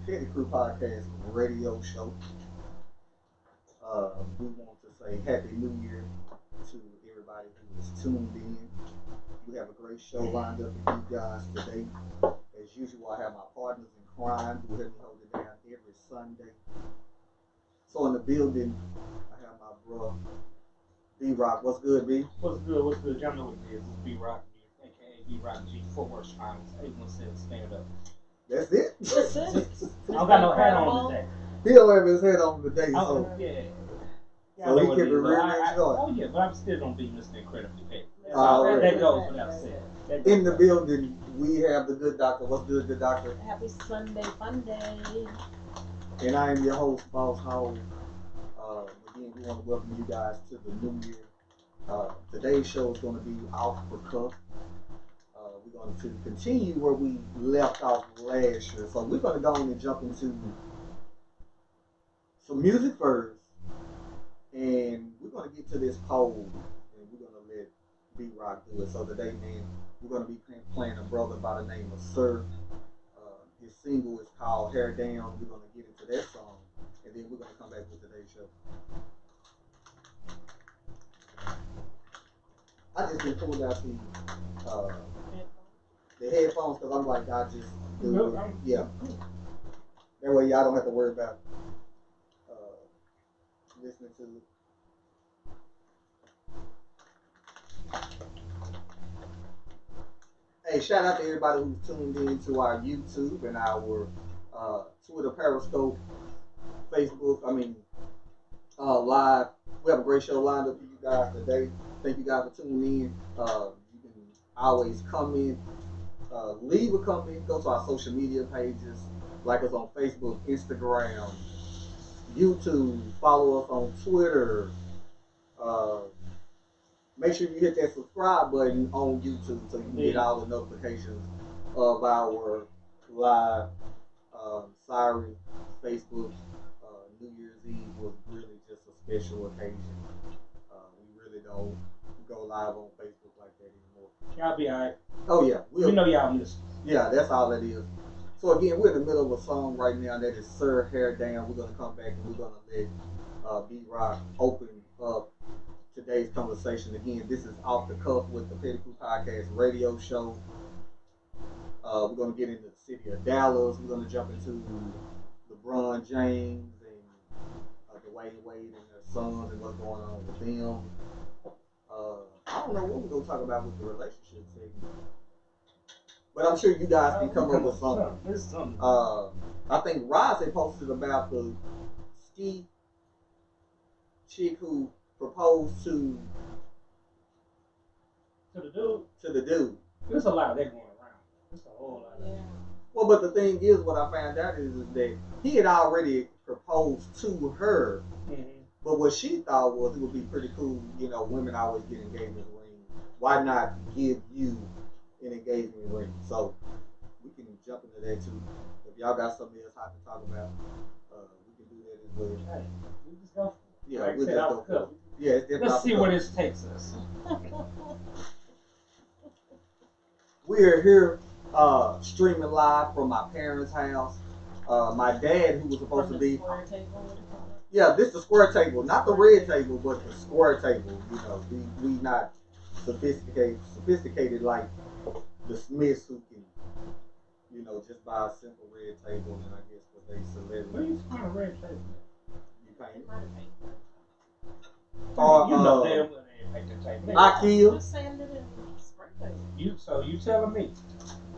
Petty Crew Podcast radio show. We want to say Happy New Year to everybody who is tuned in. We have a great show lined up for you guys today. As usual, I have my partners in crime who help me hold it down every Sunday. So in the building, I have my bro B Rock. What's good, B? What's good? What's good? Y'all know what it is. It's B Rock, aka B Rock G. Fort Worth Finals. 817 stand up. That's it. That's it. I don't got no hat on today. He don't have his head on today, Oh, so yeah. so he kept it real short. Oh yeah, but I'm still gonna be Mr. Incredibly Petty. Right. That goes without saying. In the building, we have the good doctor. What's good, good doctor? Happy Sunday, fun day. And I am your host, Boss Howard. Again, we want to welcome you guys to the new year. Today's show is going to be off the cuff. We're going to continue where we left off last year. So we're going to go on and jump into some music first. And we're going to get to this poll. And we're going to let B Rock do it. So today, man, we're going to be playing a brother by the name of Sir. His single is called Hair Down. We're going to get into that song. And then we're going to come back with today's show. I just been pulled out the headphones because I'm like, I just do it. Yeah. That way y'all don't have to worry about listening to it. Hey, shout out to everybody who's tuned in to our YouTube and our Twitter, Periscope, Facebook, live. We have a great show lined up for you guys today. Thank you guys for tuning in. You can always comment, leave a comment, go to our social media pages, like us on Facebook, Instagram, YouTube, follow us on Twitter. Make sure you hit that subscribe button on YouTube so you can get all the notifications of our live Sorry Facebook. New Year's Eve was really just a special occasion. We really don't go live on Facebook like that anymore. Y'all be alright. Oh yeah, We know y'all miss. Yeah, that's all it is. So again, we're in the middle of a song right now that is Sir Hair Down. We're gonna come back and we're gonna let B Rock open up today's conversation. Again, this is Off the Cuff with the Petty Crew Podcast radio show. We're gonna get into the city of Dallas. We're gonna jump into LeBron James and Dwayne Wade and their sons and what's going on with them. I don't know what we're gonna talk about with the relationship segment, but I'm sure you guys can come up with something. I think Roz had posted about the ski chick who proposed to the dude. There's a lot of that going around. There's a whole lot of that. Well, but the thing is, what I found out is that he had already proposed to her. Mm-hmm. But what she thought was it would be pretty cool, women always get engagement rings. Why not give you an engagement ring? So we can jump into that too. If y'all got something else hot to talk about, we can do that as well. Hey, we just go. Yeah, like we'll just go for it. Yeah, it's let's see where this takes us. We are here streaming live from my parents' house. My dad, who was supposed to be... Yeah, this is the square table, not the red table, but the square table. We not sophisticated like the Smiths who can, just buy a simple red table. And I guess because they celebrity. What do you find a red table? You paint it. You know damn well they ain't paint the table. IKEA. You telling me?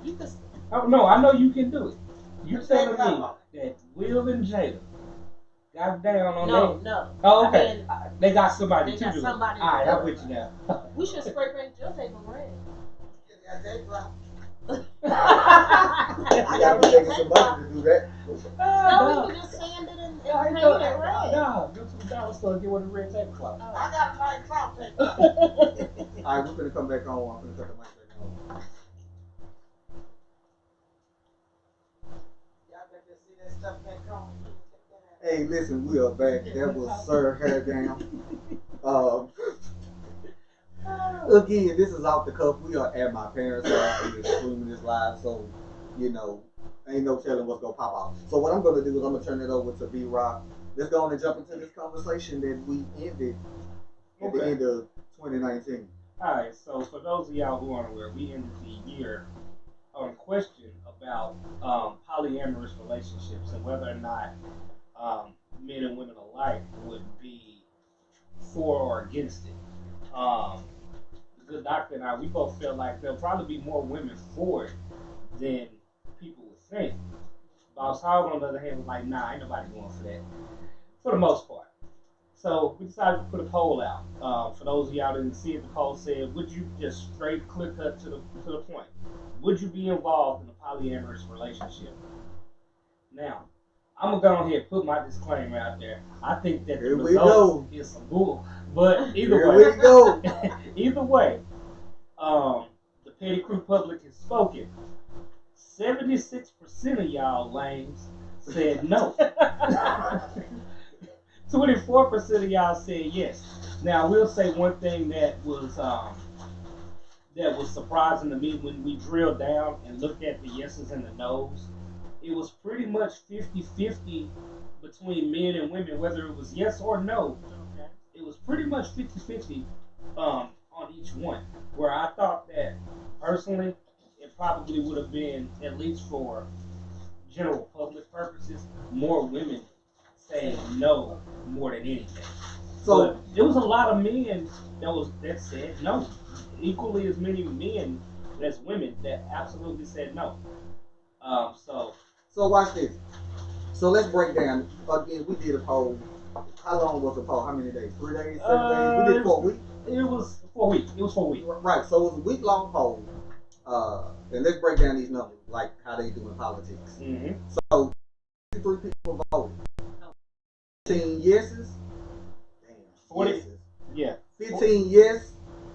You can. Oh no, I know you can do it. You telling me that Will and Jada got down on that? No. Oh, okay. They got somebody They to got do somebody it. All right, to I'm do with it. you now. We should spray paint your table red. I got to take some money to do that. No, we can just sand it and paint it red. No, go to the dollar store and get one of the red tablecloths. I got a nice cloth paper. All right, we're going to come back on. I'm going to cut the mic back on. Hey, listen, we are back. That was Sir Hair Down. Again, this is Off the Cuff. We are at my parents' house. We're streaming this live, so ain't no telling what's gonna pop off. So what I'm gonna do is I'm gonna turn it over to B Rock. Let's go on and jump into this conversation that we ended at the end of 2019. Alright, so for those of y'all who aren't aware, we ended the year on a question about polyamorous relationships and whether or not men and women alike would be for or against it. The good doctor and I, we both feel like there'll probably be more women for it than people would think. Boss Hogg, on the other hand, was like, nah, ain't nobody going for that, for the most part. So we decided to put a poll out. For those of y'all who didn't see it, the poll said, would you just straight clear cut to the point? Would you be involved in a polyamorous relationship? Now, I'm gonna go ahead and put my disclaimer out there. I think that the result is some bull. But either way, either way, the Petty Crew public has spoken. 76% of y'all lames said no. 24% of y'all said yes. Now, I will say one thing that was surprising to me when we drilled down and looked at the yeses and the nos. It was pretty much 50-50 between men and women, whether it was yes or no. Okay. It was pretty much 50-50 on each one. Where I thought that, personally, it probably would have been, at least for general public purposes, more women saying no more than anything. So but there was a lot of men that said no. Equally as many men as women that absolutely said no. So watch this. So let's break down. Again, we did a poll. How long was the poll? How many days? 3 days? 7 days? We did 4 weeks? It was 4 weeks. It was 4 weeks. Right. So it was a week-long poll. And let's break down these numbers, like how they do in politics. Mm-hmm. So 53 people voted. 15 yeses. Damn. 40. Yeses. Yeah. 15 yes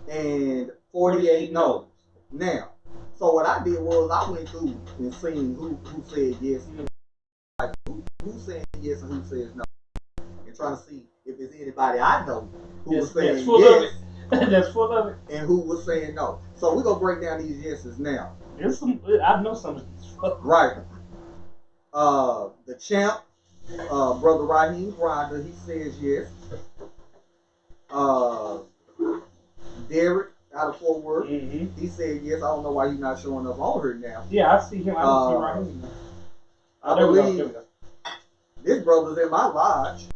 and 48 no's. Now, so what I did was I went through and seen who said yes, like who said yes and who says no, and trying to see if there's anybody I know who was saying yes, that's full of it, and who was saying no. So we're gonna break down these yeses now. There's some. I know some of these. Right. The champ, brother Raheem Grinder, he says yes. Derek out of Fort Worth, he said yes. I don't know why he's not showing up on her now. Yeah, I see him. I don't see Raheem. I believe this brother's in my lodge.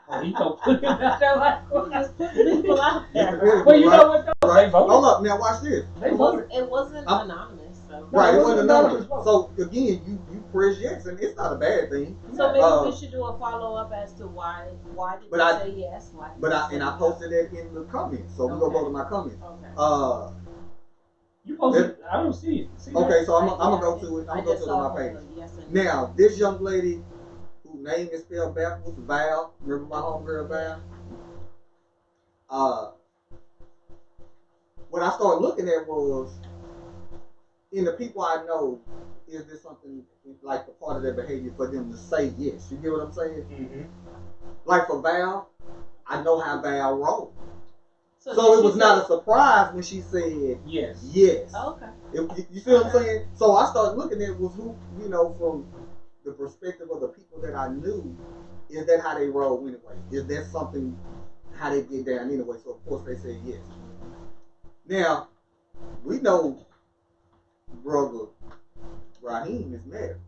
Oh, he don't put him out there like people out there. Well, you know what though? Right. Hold up, now watch this. It wasn't anonymous, so. Right, it wasn't anonymous. So again, you press yes, and it's not a bad thing. So maybe we should do a follow up as to why did you say yes? I posted that in the comments, so we gonna go to my comments. Okay. You posted. I don't see it. Okay, so I'm gonna go to it. I'm gonna go to my page. Yes, now, this young lady, whose name is spelled backwards, Val. Remember my homegirl Val? What I started looking at was, in the people I know, is there something like a part of their behavior for them to say yes? You get what I'm saying? Mm-hmm. Like for Val, I know how Val rolls. So it was not a surprise when she said yes. Yes. Oh, okay. You see what I'm saying? So I started looking at was who, from the perspective of the people that I knew, is that how they roll anyway? Is that something how they get down anyway? So of course they said yes. Now, we know brother Raheem is married.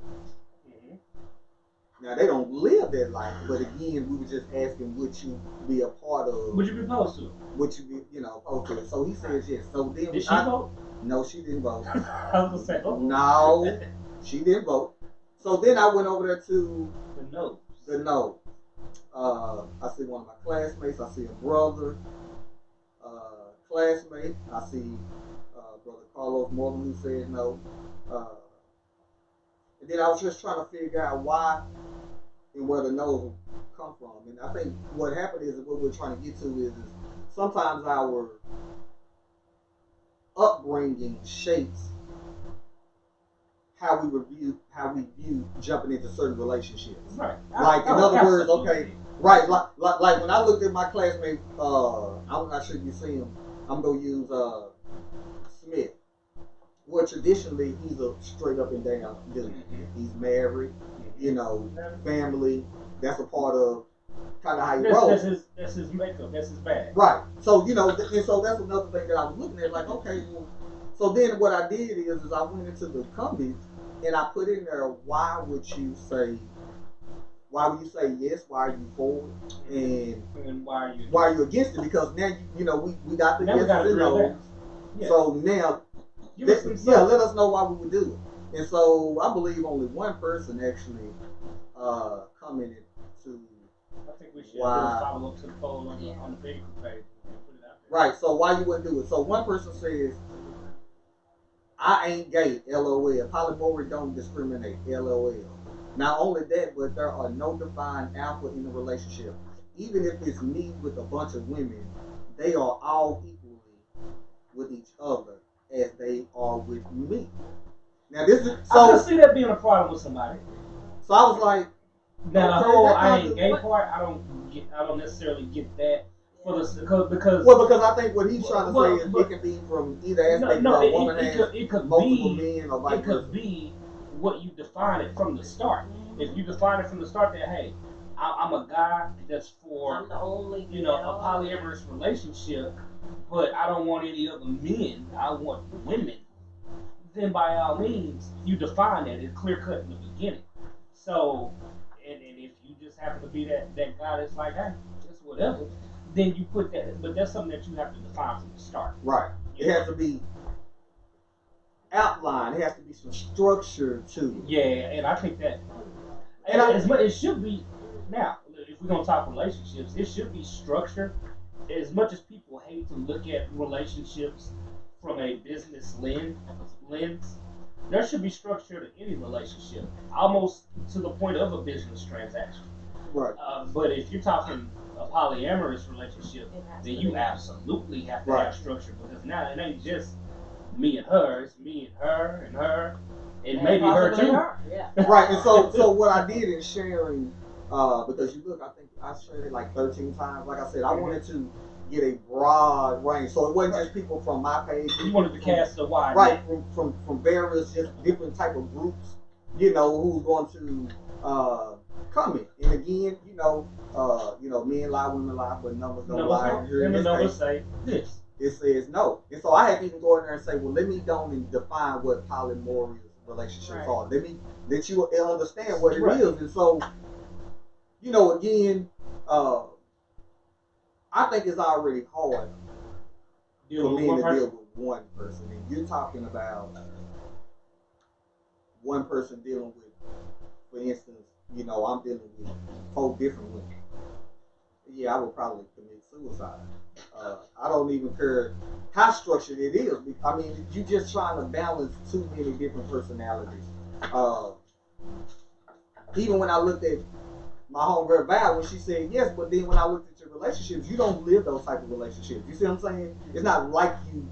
Now they don't live that life, but again, we were just asking, would you be a part of? Would you be opposed to it? Would you be, opposed to it? So he says yes. So then did she vote? No, she didn't vote. I was gonna say, oh. No, she didn't vote. So then I went over there to the no. The no. I see one of my classmates. I see a brother, classmate. I see brother Carlos Morgan who said no. And then I was just trying to figure out why and where the no's come from. And I think what happened is what we're trying to get to is sometimes our upbringing shapes how we view jumping into certain relationships. Right. Like in other words, okay, right. Like when I looked at my classmate, I'm not sure if you see him. I'm gonna use Smith. well, traditionally, he's a straight up and down dude. He's married, you know, family. That's a part of kind of how he rolls. That's his makeup. That's his bag. Right. So, you know, and so that's another thing that I was looking at. Like, okay, well, so then what I did is I went into the comments and I put in there, why would you say yes? Why are you for it? And why are you against it? Because now you know we got the yeses and no's. Yeah. So now let us know why we would do it. And so I believe only one person actually commented to. I think we should follow up to the poll on the Facebook page and put it out there. Right. So why you wouldn't do it? So one person says, "I ain't gay." LOL. Polyamory don't discriminate. LOL. Not only that, but there are no defined alpha in the relationship. Even if it's me with a bunch of women, they are all equally with each other as they are with me. Now this is so. I can see that being a problem with somebody. So I was like, now the whole I ain't gay part, I don't necessarily get that. Because I think what he's trying to say is it can be from either aspect. A woman has multiple men, or vice versa. It could be what you define it from the start. If you define it from the start that, hey, I'm a guy that's for I'm the only, a polyamorous relationship, but I don't want any other men, I want women, then by all means you define that. It's clear cut in the beginning. So and if you just happen to be that guy that's like, hey, it's whatever, then you put that, but that's something that you have to define from the start. Right. It has to be outline. It has to be some structure to it. Yeah, and I think that, it should be. Now, if we're gonna talk relationships, it should be structured. As much as people hate to look at relationships from a business lens, there should be structure to any relationship, almost to the point of a business transaction. Right. But if you're talking a polyamorous relationship, then you absolutely have to have structure, because now it ain't just me and her, it's me and her, and maybe her too. Yeah. Right, and so what I did in sharing, because you look, I think I shared it like 13 times. Like I said, I wanted to get a broad range, so it wasn't just people from my page. You wanted to cast a wide right from various just different type of groups, who's going to comment. And again, men lie, women lie, but numbers don't lie. And the numbers say this. It says no. And so I had to even go in there and say, well, let me go and define what polyamorous relationships are. Let you understand what it is. And so, again, I think it's already hard for me to deal with one person. And you're talking about one person dealing with, for instance, I'm dealing with 4 different women. Yeah, I would probably commit suicide. I don't even care how structured it is. I mean, you're just trying to balance too many different personalities. Even when I looked at my homegirl Val, when she said yes, but then when I looked at your relationships, you don't live those type of relationships. You see what I'm saying? It's not like you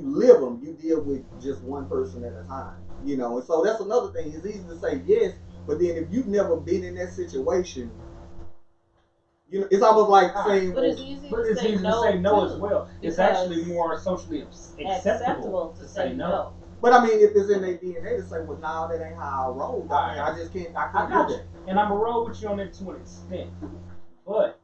live them. You deal with just one person at a time. And so that's another thing. It's easy to say yes, but then if you've never been in that situation, it's almost like saying. But it's easy to say no as well. It's actually more socially acceptable to say no. But I mean, if it's in their DNA to say, well, nah, that ain't how I roll. I just can't. I can't do that. And I'm gonna roll with you on that to an extent. But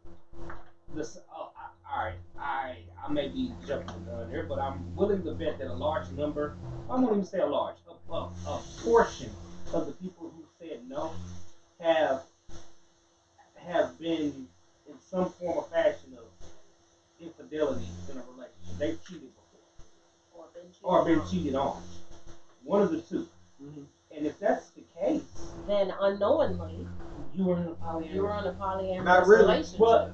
all right, I may be jumping the gun here, but I'm willing to bet that a large number, I won't even say a large, a portion of the people who said no have been in some form or fashion of infidelity in a relationship. They've cheated before. Or been cheated on. One of the two. Mm-hmm. And if that's the case, then unknowingly you were in a polyamorous relationship.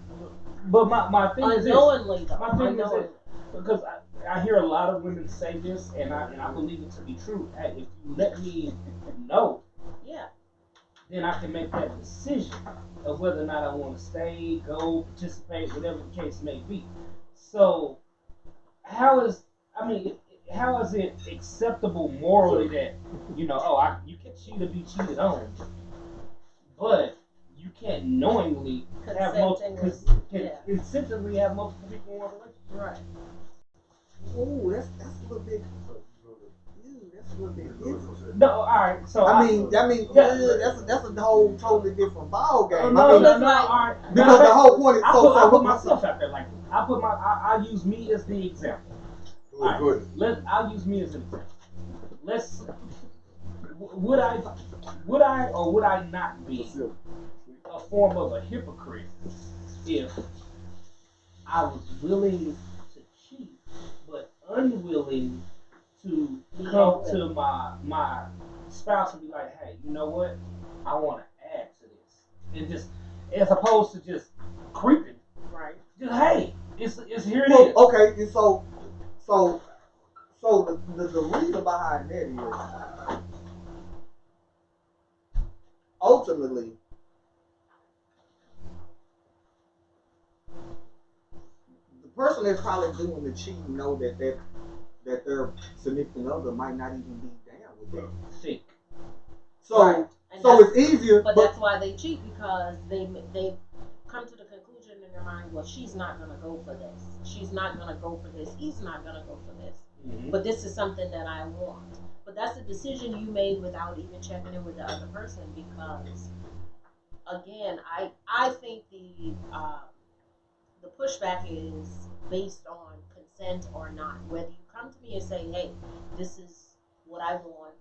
But my thing is this. Unknowingly, though. My thing is this, because I hear a lot of women say this, and I believe it to be true. Hey, if you let me know, then I can make that decision of whether or not I want to stay, go, participate, whatever the case may be. So, how is it acceptable morally that, you can cheat or be cheated on, but you can't knowingly consensually have multiple people in a relationship? Right. Ooh, that's a little bit. little bit different. No, all right. So I mean, yeah. that's a whole totally different ball game. No, I mean, all right. because the whole point is I put myself out there like this. I use me as the example. Good. I'll use me as an example. Would I or would I not be a form of a hypocrite if I was willing to cheat but unwilling to come to my spouse and be like, hey, you know what? I want to add to this, and just as opposed to just creeping, Right. just hey, it's here it well, is. okay, and so the reason behind that is ultimately the person that's probably doing the cheating know that their significant other might not even be down with that. Sick. So Right. And so it's easier, But that's why they cheat, because they come to the conclusion in their mind, well, she's not gonna go for this. She's not gonna go for this. He's not gonna go for this. Mm-hmm. But this is something that I want. But that's a decision you made without even checking in with the other person, because again, I think the pushback is based on consent or not. Whether you come to me and say, hey, this is what I want,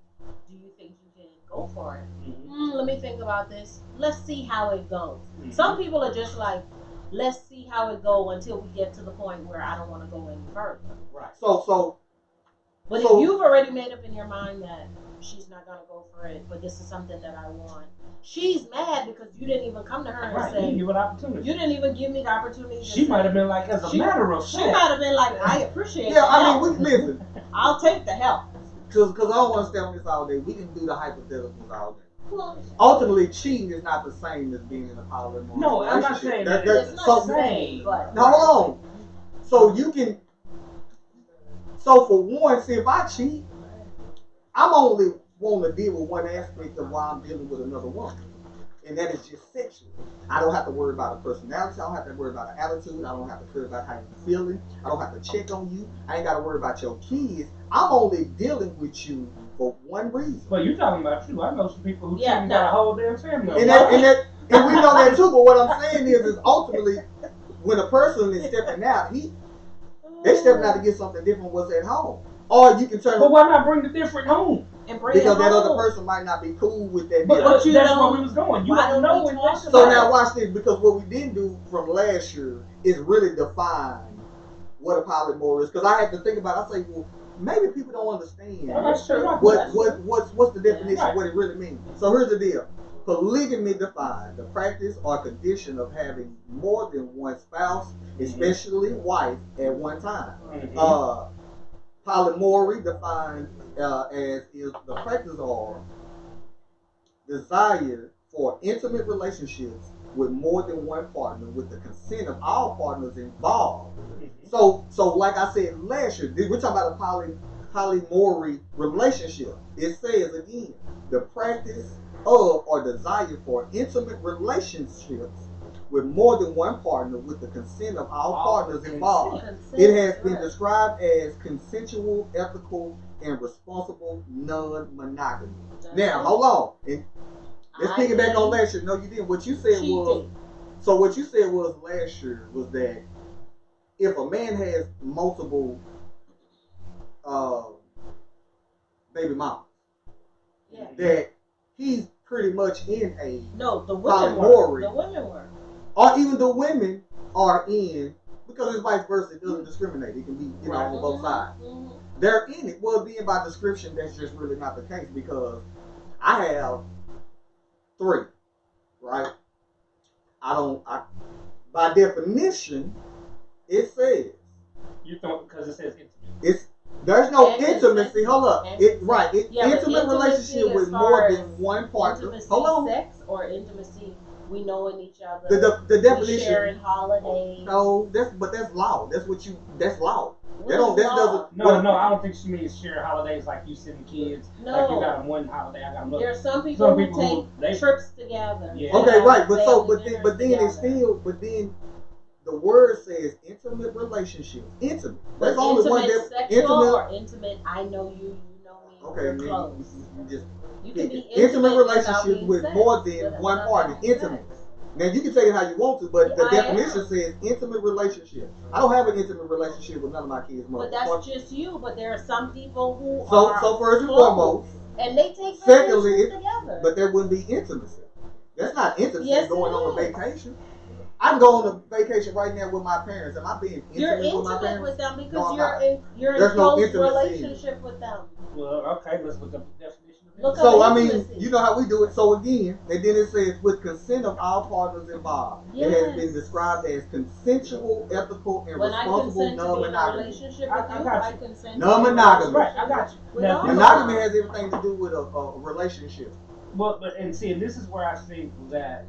do you think you can go for it? Mm-hmm. Let me think about this. Let's see how it goes. Mm-hmm. Some people are just like, let's see how it goes until we get to the point where I don't want to go any further. Right. But So- if you've already made up in your mind that she's not gonna go for it, but this is something that I want, she's mad because you didn't even come to her and Right. say, You give an opportunity. you didn't even give me the opportunity. To She say, might have been like, as a matter of She fact. might have been like, I appreciate yeah, the I help. mean, we listen. I'll take the help. Because I don't want to stay on this all day. We can do the hypotheticals all day. Well, Ultimately, cheating is not the same as being in a polyamorous No, I'm not relationship. saying That- that. it's not so, the same, but now hold on. So you can. So for one, see, if I cheat, I'm only want to deal with one aspect of why I'm dealing with another woman, and that is just sexual. I don't have to worry about a personality. I don't have to worry about an attitude. I don't have to worry about how you're feeling. I don't have to check on you. I ain't got to worry about your kids. I'm only dealing with you for one reason. But you talking about you. I know some people who Yeah, cheat and got a whole damn family. And we know that too. But what I'm saying is ultimately, when a person is stepping out, they stepping out to get something different what's at home. Or you can turn. But why not bring the different home? and bring Because it that home. other person might not be cool with that. But deal. But you that's don't- where we was going. You why don't don't know we it. talk So about now watch this, because what we didn't do from last year is really define what a polymorph is. Because I had to think about it. I say, well, maybe people don't understand That's true. what's the definition Right. of what it really means. So here's the deal. Polygamy defines the practice or condition of having more than one spouse, especially wife, at one time. Mhm. Polyamory defined as is the practice or desire for intimate relationships with more than one partner with the consent of all partners involved. So like I said last year, we're talking about a polyamory relationship. It says again, the practice of or desire for intimate relationships with more than one partner with the consent of all partners involved. Consent, It has been right. described as consensual, ethical, and responsible non-monogamy. Now, hold on. And let's I piggyback on did. last year. No, you didn't. What you said She was, did. so what you said was last year was that if a man has multiple baby mamas, Yeah. that he's pretty much in a, No, the women polyamory. were. The women were. or even the women are in, because it's vice versa. It doesn't discriminate. It can be, Right. on both sides. Mhm. They're in it. Well, being by description, that's just really not the case, because I have 3, right? By definition, it says You thought because it says intimate. there's no And intimacy. consent. Hold up. And Yeah, but intimacy relationship as with far more as than one partner. Intimacy, Hold on. sex, or intimacy, we knowing each other. The we definition. sharing holidays. No, that's law. That's law. What That don't- is that law? doesn't- No, I don't think she means share holidays like you sitting kids. Like you No. got one holiday, I got another. There are some people Some who people take they- trips together. Yeah. Okay, right, but family then dinners it's together. still, the word says intimate relationship. Intimate. That's only one Intimate that sexual intimate. or intimate. I know you, you know me. Okay, and then you just you can be intimate relationship without with sex, more than one party. Intimate. Now you can take it how you want to, but the definition says intimate relationship. I don't have an intimate relationship with none of my kids' mothers. But that's just you. But there are some people who so first and foremost, and they take secondly, together. But there wouldn't be intimacy. That's not intimacy. Yes, going on a vacation. I'm going on a vacation right now with my parents. Am I being intimate with my parents? With them because no, you're in close relationship with them. Well, okay, let's look up the definition. So I mean, you know how we do it. So again, and then it says with consent of all partners involved. Yes. It has been described as consensual, ethical, and responsible non-monogamy. Non-monogamy. Right, I got you. Now, monogamy has everything to do with a relationship. Well, and this is where I think that,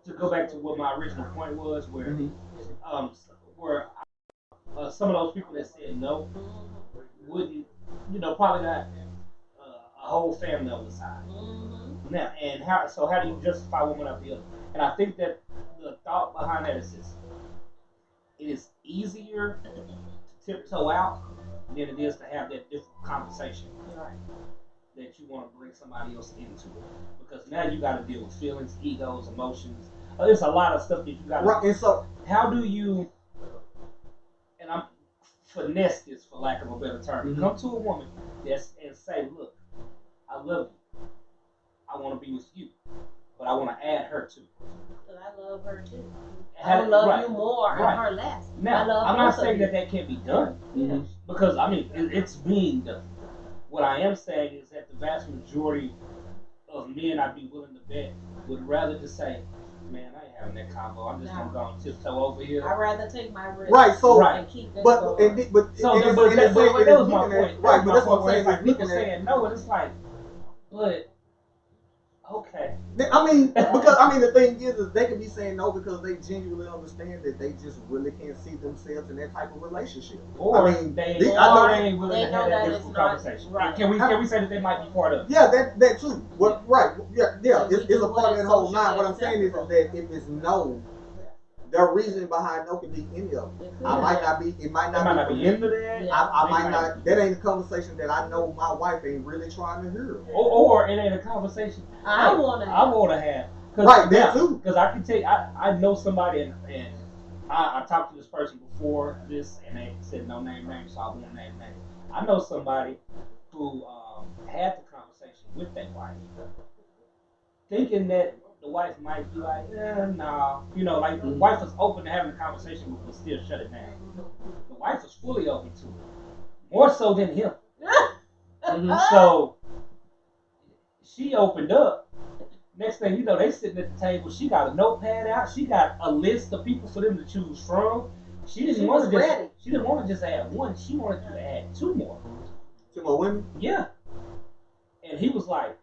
to go back to what my original point was, where some of those people that said no wouldn't, probably not a whole family on the side. Mm-hmm. Now, and how do you justify one without the other? And I think that the thought behind that is this: it is easier to tiptoe out than it is to have that difficult conversation. Right. That you want to bring somebody else into it, because now you got to deal with feelings, egos, emotions. There's a lot of stuff that you got to. Right. And so, how do you? And I'm finesse this, for lack of a better term. Mm-hmm. Come to a woman and say, "Look, I love you. I want to be with you, but I want to add her too." But I love her too. I love you more and her less. Now, I'm not saying that can't be done, because I mean it's being done. What I am saying is that the vast majority of men I'd be willing to bet would rather just say, "Man, I ain't having that combo. I'm just gonna go and tiptoe over here." I'd rather take my risk. Right. So, and keep this but going. that was my point. Right. But that's what I'm saying. Like people saying no, and it's like, but okay. I mean, because the thing is they can be saying no because they genuinely understand that they just really can't see themselves in that type of relationship. Or they ain't willing to have that difficult conversation. Right. Can we say that they might be part of it? Yeah, that too. Well, right. Yeah. It's a part of that whole nine. What I'm saying is that if it's no, their reasoning behind no can be any of them. I might not be. It might not be into that. I might not. That ain't a conversation that I know my wife ain't really trying to hear. Or it ain't a conversation I want to have. Right, that too. Because I can tell you, I know somebody, and I talked to this person before this, and they said no name, so I won't name. I know somebody who had the conversation with that wife, thinking that the wife might be like, nah. The wife was open to having a conversation, but still shut it down. The wife was fully open to it. More so than him. So, she opened up. Next thing you know, they sitting at the table. She got a notepad out. She got a list of people for them to choose from. She didn't want to just add one. She wanted to add two more. Two more women? Yeah. And he was like,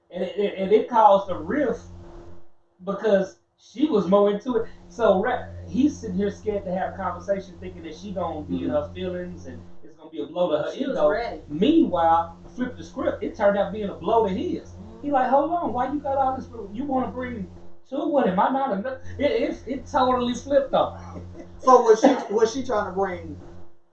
and it caused a rift because she was more into it. So he's sitting here scared to have a conversation, thinking that she gonna be in her feelings and it's gonna be a blow to her ego. Meanwhile, flip the script. It turned out being a blow to his. He like, hold on, why you got all this? You want to bring two? What am I not enough? It totally flipped up. So was she trying to bring?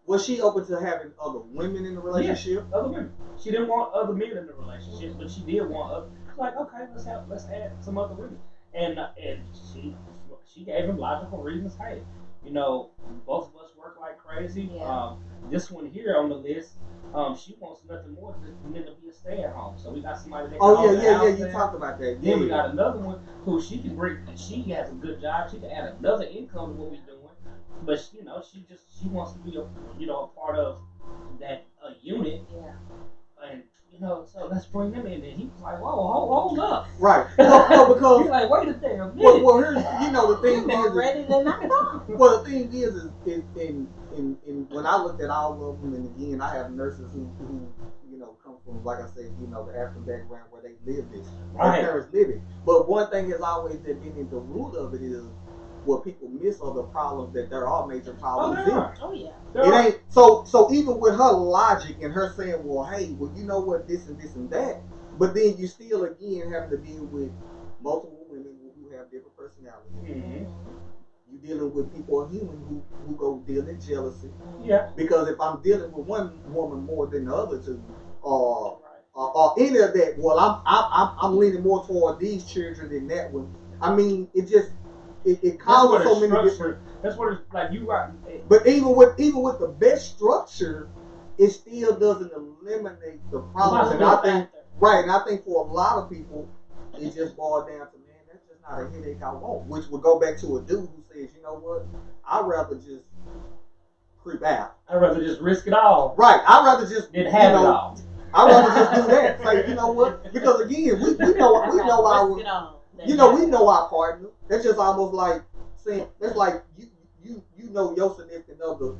Was she open to having other women in the relationship? Yeah, other women. She didn't want other men in the relationship, but she did want other. Like, okay, let's add some other women. And she gave him logical reasons. Hey, both of us work like crazy. Yeah. This one here on the list, she wants nothing more than to be a stay-at-home. So we got somebody that. Oh yeah. You talked about that. Then we got another one who she can bring. She has a good job. She can add another income to what we're doing. But she wants to be a part of that unit. Yeah. And so let's bring them in. And he was like, whoa, hold up. Right. Because he's like, wait a damn Well, minute. here's the thing is ready than I thought. Well, the thing is in when I looked at all of them, and again, I have nurses who come from, like I said, the African background where they live this. Right. Their parents live it. But one thing has always been in the root of it is what people miss are the problems that there are major problems in. Oh yeah. It ain't so even with her logic and her saying, well, hey, well, you know what, this and this and that, but then you still again having to deal with multiple women who have different personalities. Mm-hmm. You dealing with people or human who go deal in jealousy. Yeah. Because if I'm dealing with one woman more than the other two, or any of that, well, I'm leaning more toward these children than that one. I mean, it causes so many different. That's what it's like. You right. But even with the best structure, it still doesn't eliminate the problems. And I think right, and I think for a lot of people, it just boils down to, man, that's just not a headache I want. Which would go back to a dude who says, you know what, I'd rather just creep out. I'd rather just risk it all. Right, I'd rather just than have it all. I'd rather just do that. Say, you know what? Because again, we know our we know our partner. That's just almost like saying that's like you know your significant other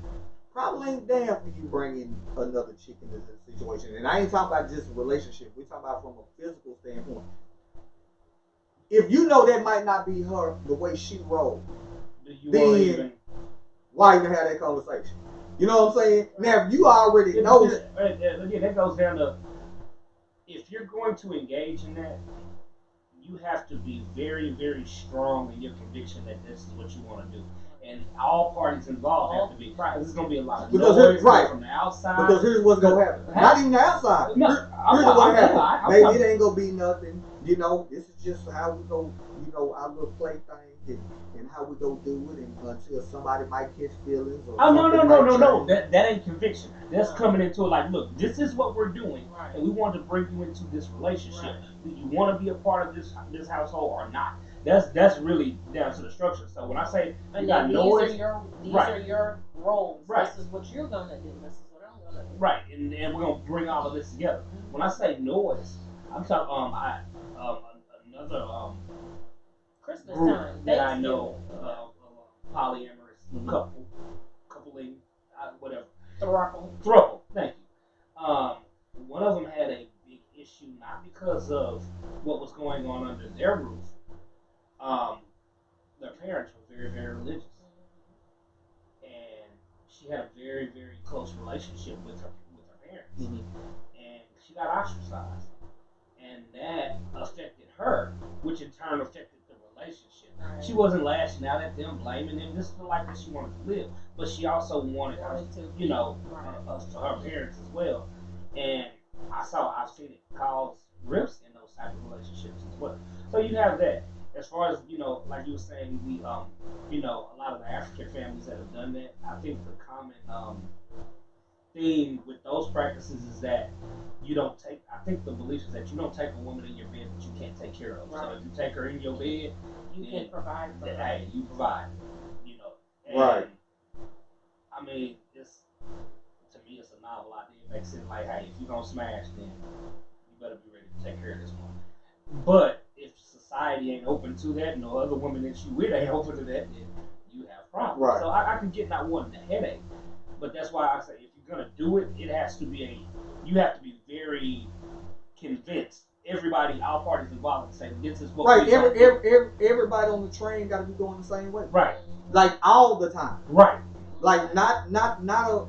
probably ain't down for you bringing another chick into this situation. And I ain't talking about just a relationship. We're talking about from a physical standpoint. If you know that might not be her the way she rolls, then why even have that conversation? You know what I'm saying? Now, if you already know... Again, that goes down to, if you're going to engage in that, you have to be very, very strong in your conviction that this is what you want to do. And all parties involved have to be. Right. This is going to be a lot of noise from the outside. Because here's what's going to happen. Not even the outside. No, here's what's going to happen. Maybe it ain't going to be nothing. You know, this is just how we go, you know, our little play thing and how we go do it until somebody might catch feelings. Or no. That ain't conviction. That's coming into it like, look, this is what we're doing, and we want to bring you into this relationship. Right. Do you want to be a part of this household or not? That's really down to the structure. So when I say these are your roles. Right. This is what you're gonna do. This is what I'm gonna do. Right, and we're gonna bring all of this together. When I say noise, I'm talking another Christmas group time that I know, polyamorous couple, whatever. Throuple. Thank you. One of them had a big issue, not because of what was going on under their roof. Their parents were very, very religious, and she had a very, very close relationship with her parents, and she got ostracized, and that affected her, which in turn affected the relationship. Right. She wasn't lashing out at them, blaming them. This is the life that she wanted to live, but she also wanted for her parents as well. And I've seen it cause rifts in those type of relationships as well. So you have that. As far as, like you were saying, we, a lot of the African families that have done that, I think the common theme with those practices is that I think the belief is that you don't take a woman in your bed that you can't take care of. Right. So if you take her in your bed, you can provide for her. Hey, you provide, And, right. I mean, to me, it's a novel idea. It makes it like, hey, if you're going to smash, then you better be ready to take care of this one. But if society ain't open to that, no other woman that you with ain't open to that, then you have problems. Right. So I can get not wanting a headache, but that's why I say if you're gonna do it, you have to be very convinced. Everybody, all parties involved, and say this is what. Right. Everybody on the train got to be going the same way. Right. Like all the time. Right. Like not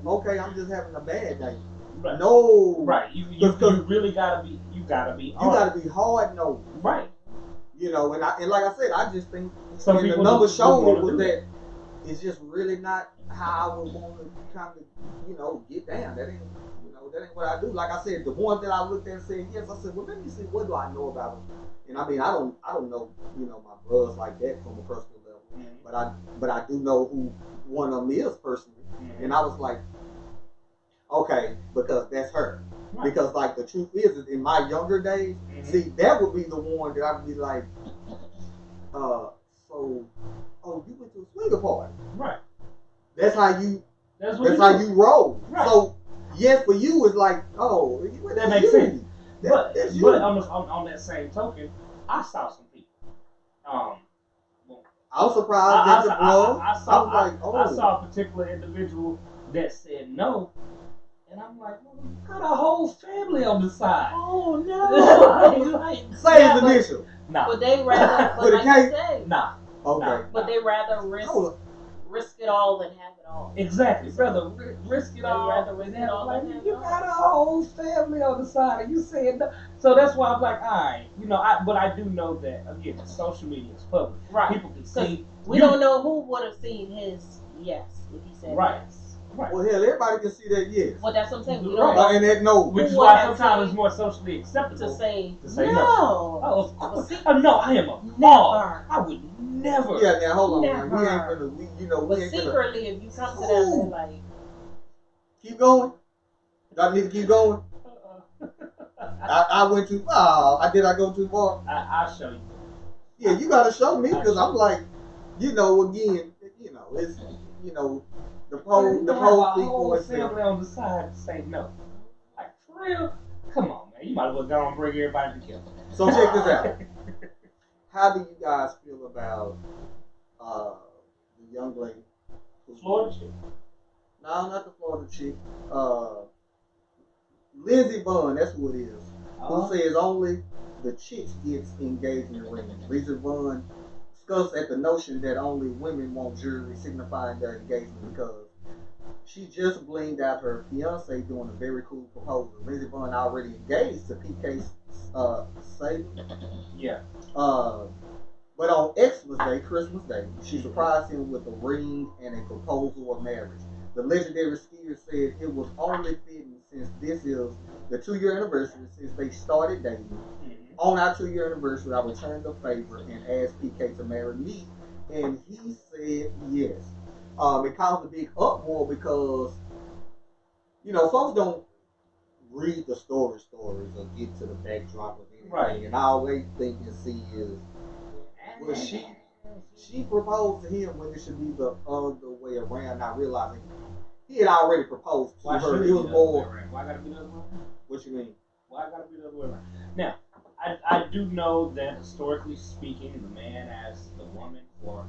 okay. I'm just having a bad day. Right. No. Right. You really gotta be. You gotta be. You gotta be hard nosed. Right. And like I said, I just think the numbers showed was that it's just really not how I would want to kind of get down. That ain't what I do. Like I said, the ones that I looked at and said yes, I said, well, let me see, what do I know about them? And I mean, I don't know my brothers like that from a personal level, but I do know who one of them is personally, and I was like, okay, because that's her. Right. Because like the truth is in my younger days, see, that would be the one that I would be like, you went to a swinger party. Right. That's how you roll. Right. So yes, for you it's like, that makes sense. But on that same token, I saw some people. I was surprised that I saw a particular individual that said no. And I'm like, got a whole family on the side. Oh no! Say his initial. Nah. But they rather, but like you say, nah. Okay. But they rather risk it all than have it all. Exactly, brother. Risk it You'd all. rather risk and it have, all like, than have you none. got a whole family on the side, and you saying no. So that's why I'm like, all right, but I do know that again, social media is public. Right. People can see. We don't know who would have seen his yes if he said Right. yes. Right. Well, hell, everybody can see that yes. Well, that's what I'm saying. We Right. don't know And that no. Which is Who why would have sometimes said- it's more socially acceptable to say say no. no. Oh, of Well, course. see- No, I am a Never. fraud. I would never. Yeah, now hold on. Now. We Never. ain't gonna. We But ain't gonna secretly, if you come to them, they're like, keep going. Y'all need to keep going. I went too far. I go too far. I'll show you. Yeah, you gotta show me because I'm like, again, it's, the whole whole family on the side to say no. Like, for real? Come on, man. You might as well go and bring everybody together. So check this out. How do you guys feel about the young lady? Florida chick. No, not the Florida chick. Lindsey Vonn, that's who it is. Who says only the chicks gets engagement rings. Lindsey Vonn scuffs at the notion that only women want jewelry signifying their engagement because she just blinged out her fiance doing a very cool proposal. Lindsey Vonn already engaged to PK Saban. Yeah. But on Xmas Day, Christmas Day, she surprised him with a ring and a proposal of marriage. The legendary skier said it was only fitting since this is the 2-year anniversary since they started dating. Mm-hmm. On our 2-year anniversary, I returned the favor and asked PK to marry me, and he said yes. It caused a big uproar because, folks don't read the stories or get to the backdrop of anything, Right. and all they think and see is, well, she proposed to him when it should be the other way around, not realizing he had already proposed to Why her. should It it was be the other way more. around? Why gotta be the other way around? What you mean? Why gotta be the other way around? Now, I do know that historically speaking, the man asks the woman for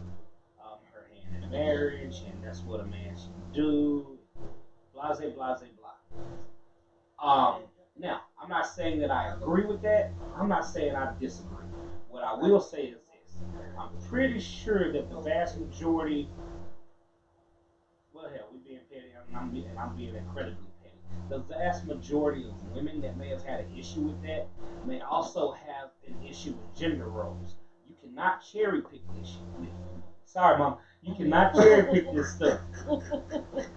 her hand in marriage, and that's what a man should do. Blase, blase, blah. Now, I'm not saying that I agree with that. I'm not saying I disagree. What I will say is this: I'm pretty sure that the vast majority. Well, hell, we being petty, and I'm being incredibly petty. The vast majority of women that may have had an issue with that may also have an issue with gender roles. You cannot cherry pick this shit. Sorry, Mom. You cannot cherry pick this stuff.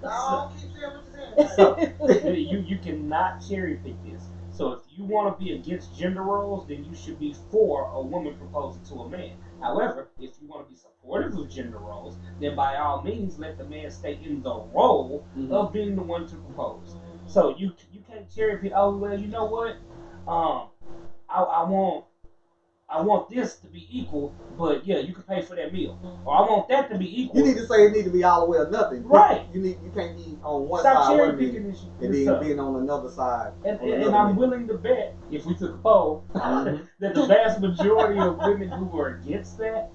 No, keep saying what you're saying. So, you cannot cherry pick this. So if you want to be against gender roles, then you should be for a woman proposing to a man. However, if you want to be supportive of gender roles, then by all means let the man stay in the role of being the one to propose. So you can't cherry pick. Oh well, you know what? I want this to be equal, but yeah, you can pay for that meal. Or I want that to be equal. You need to say it need to be all the way or nothing. Right. You can't be on one Stop side cherry one minute picking this and then stuff. being on another side. And on another I'm minute. willing to bet, if we took a poll, that the vast majority of women who are against that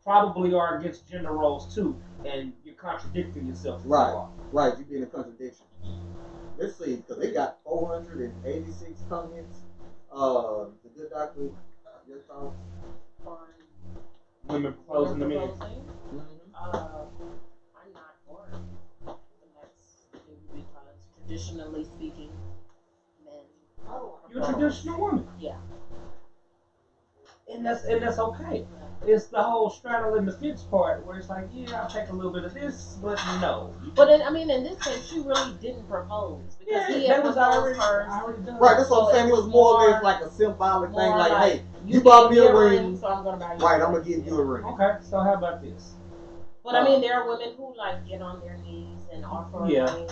probably are against gender roles too, and you're contradicting yourself. Right, you being a contradiction. Let's see, because they got 486 comments. The good doctor, your thoughts? Women proposing to me. I'm not for it. And that's because traditionally speaking, men. You're a traditional woman. Yeah. And that's okay. It's the whole straddling the fence part where it's like, yeah, I'll take a little bit of this, but no. But in this case, she really didn't propose because he had that was proposed first. already done. Right, that's what So I'm saying. it It was was more or more- less like a symbolic thing, more like, like, hey, you bought me gave a ring. so I'm gonna buy you. Right, a I'm ring. gonna give you a ring. Okay, so how about this? But I mean, there are women who like get on their knees and offer a Yeah. ring.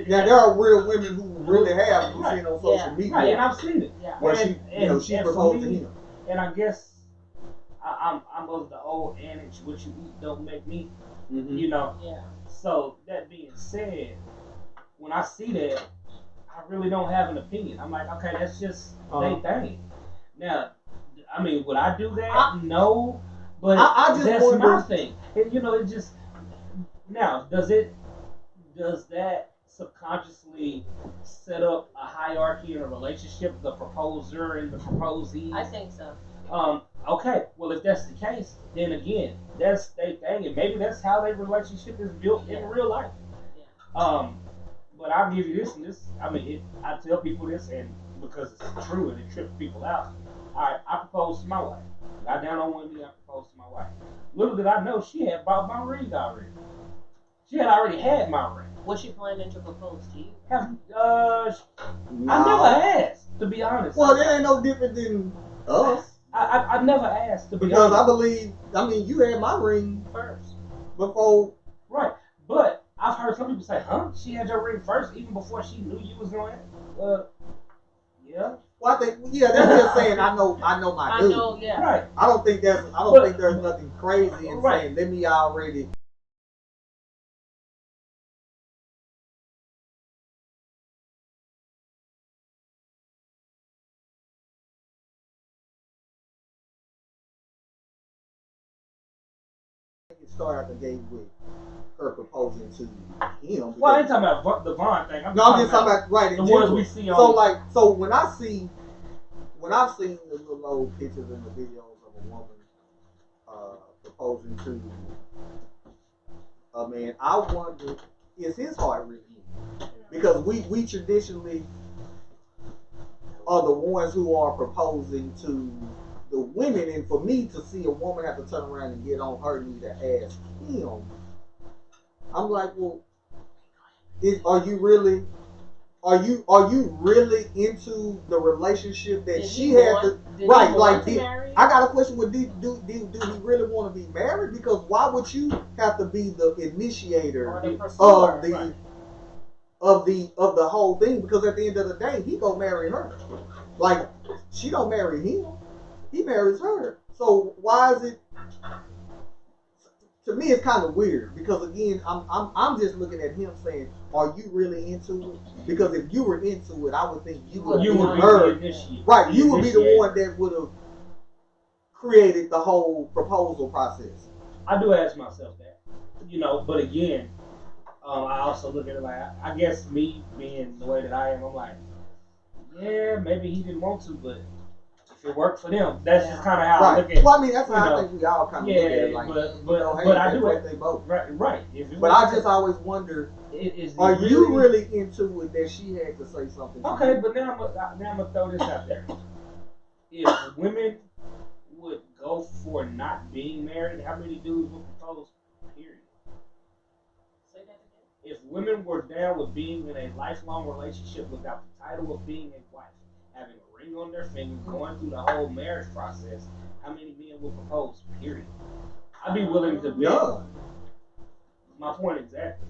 Now there are real women who really have you seen on social Yeah. media Right, and I've seen it. Yeah. where And- she and proposed for to me, him. And I guess I'm of the old adage, what you eat don't make me, you know. Yeah. So that being said, when I see that, I really don't have an opinion. I'm like, okay, that's just they thing. Now, I mean, would I do that? No, but I just that's wonder- my thing. And it just now does that subconsciously set up a hierarchy in a relationship, the proposer and the proposee? I think so. Okay, well, if that's the case, then again, that's their thing, and maybe that's how their relationship is built in real life. Yeah. But I'll give you this, and this, I mean, I tell people this, and because it's true and it trips people out. I proposed to my wife. Got down on one knee, I proposed to my wife. Little did I know she had bought my ring already. She had already had my ring. Was she planning to propose to you? I No. never asked, to be honest. Well, that ain't no different than us. I never asked, to be Because honest. I believe, I mean, you had my ring First. before. Right, but I've heard some people say, "Huh? She had your ring first, even before she knew you was going." Yeah. Well, I think, yeah, they're just saying, I know my I dude. know, yeah. Right. I don't think there's nothing crazy in Right. saying, let me already. It started out the gate with her proposing to him. Well, I ain't talking about the Vaughn thing. No, I'm just talking about right in the general. ones we see on. So when I've seen the little old pictures and the videos of a woman proposing to a man, I wonder, is his heart really in it? Because we traditionally are the ones who are proposing to the women, and for me to see a woman have to turn around and get on her knee to ask him, I'm like, well, are you really into the relationship that she had to? Right, like, I got a question: do he really want to be married? Because why would you have to be the initiator of the whole thing? Because at the end of the day, he gonna marry her. Like, she don't marry him; he marries her. So why is it? To me, it's kind of weird because again, I'm just looking at him saying, "Are you really into it?" Because if you were into it, I would think you would be her. Right, you would be the one that would have created the whole proposal process. I do ask myself that, but again, I also look at it like, I guess me being the way that I am, I'm like, yeah, maybe he didn't want to, but if it worked for them, that's just kind of how I look at it. Well, I mean, that's how I think we all kind of look at it. Like, but I do it. Right. But I just always wonder, are you really into it that she had to say something? Okay, but now I'm gonna throw this out there. If women would go for not being married, how many dudes would propose? Period. Say that again. If women were down with being in a lifelong relationship without the title of being a wife, having a ring on their finger, going through the whole marriage process, how many men would propose? Period. I'd be willing to bet. My point exactly.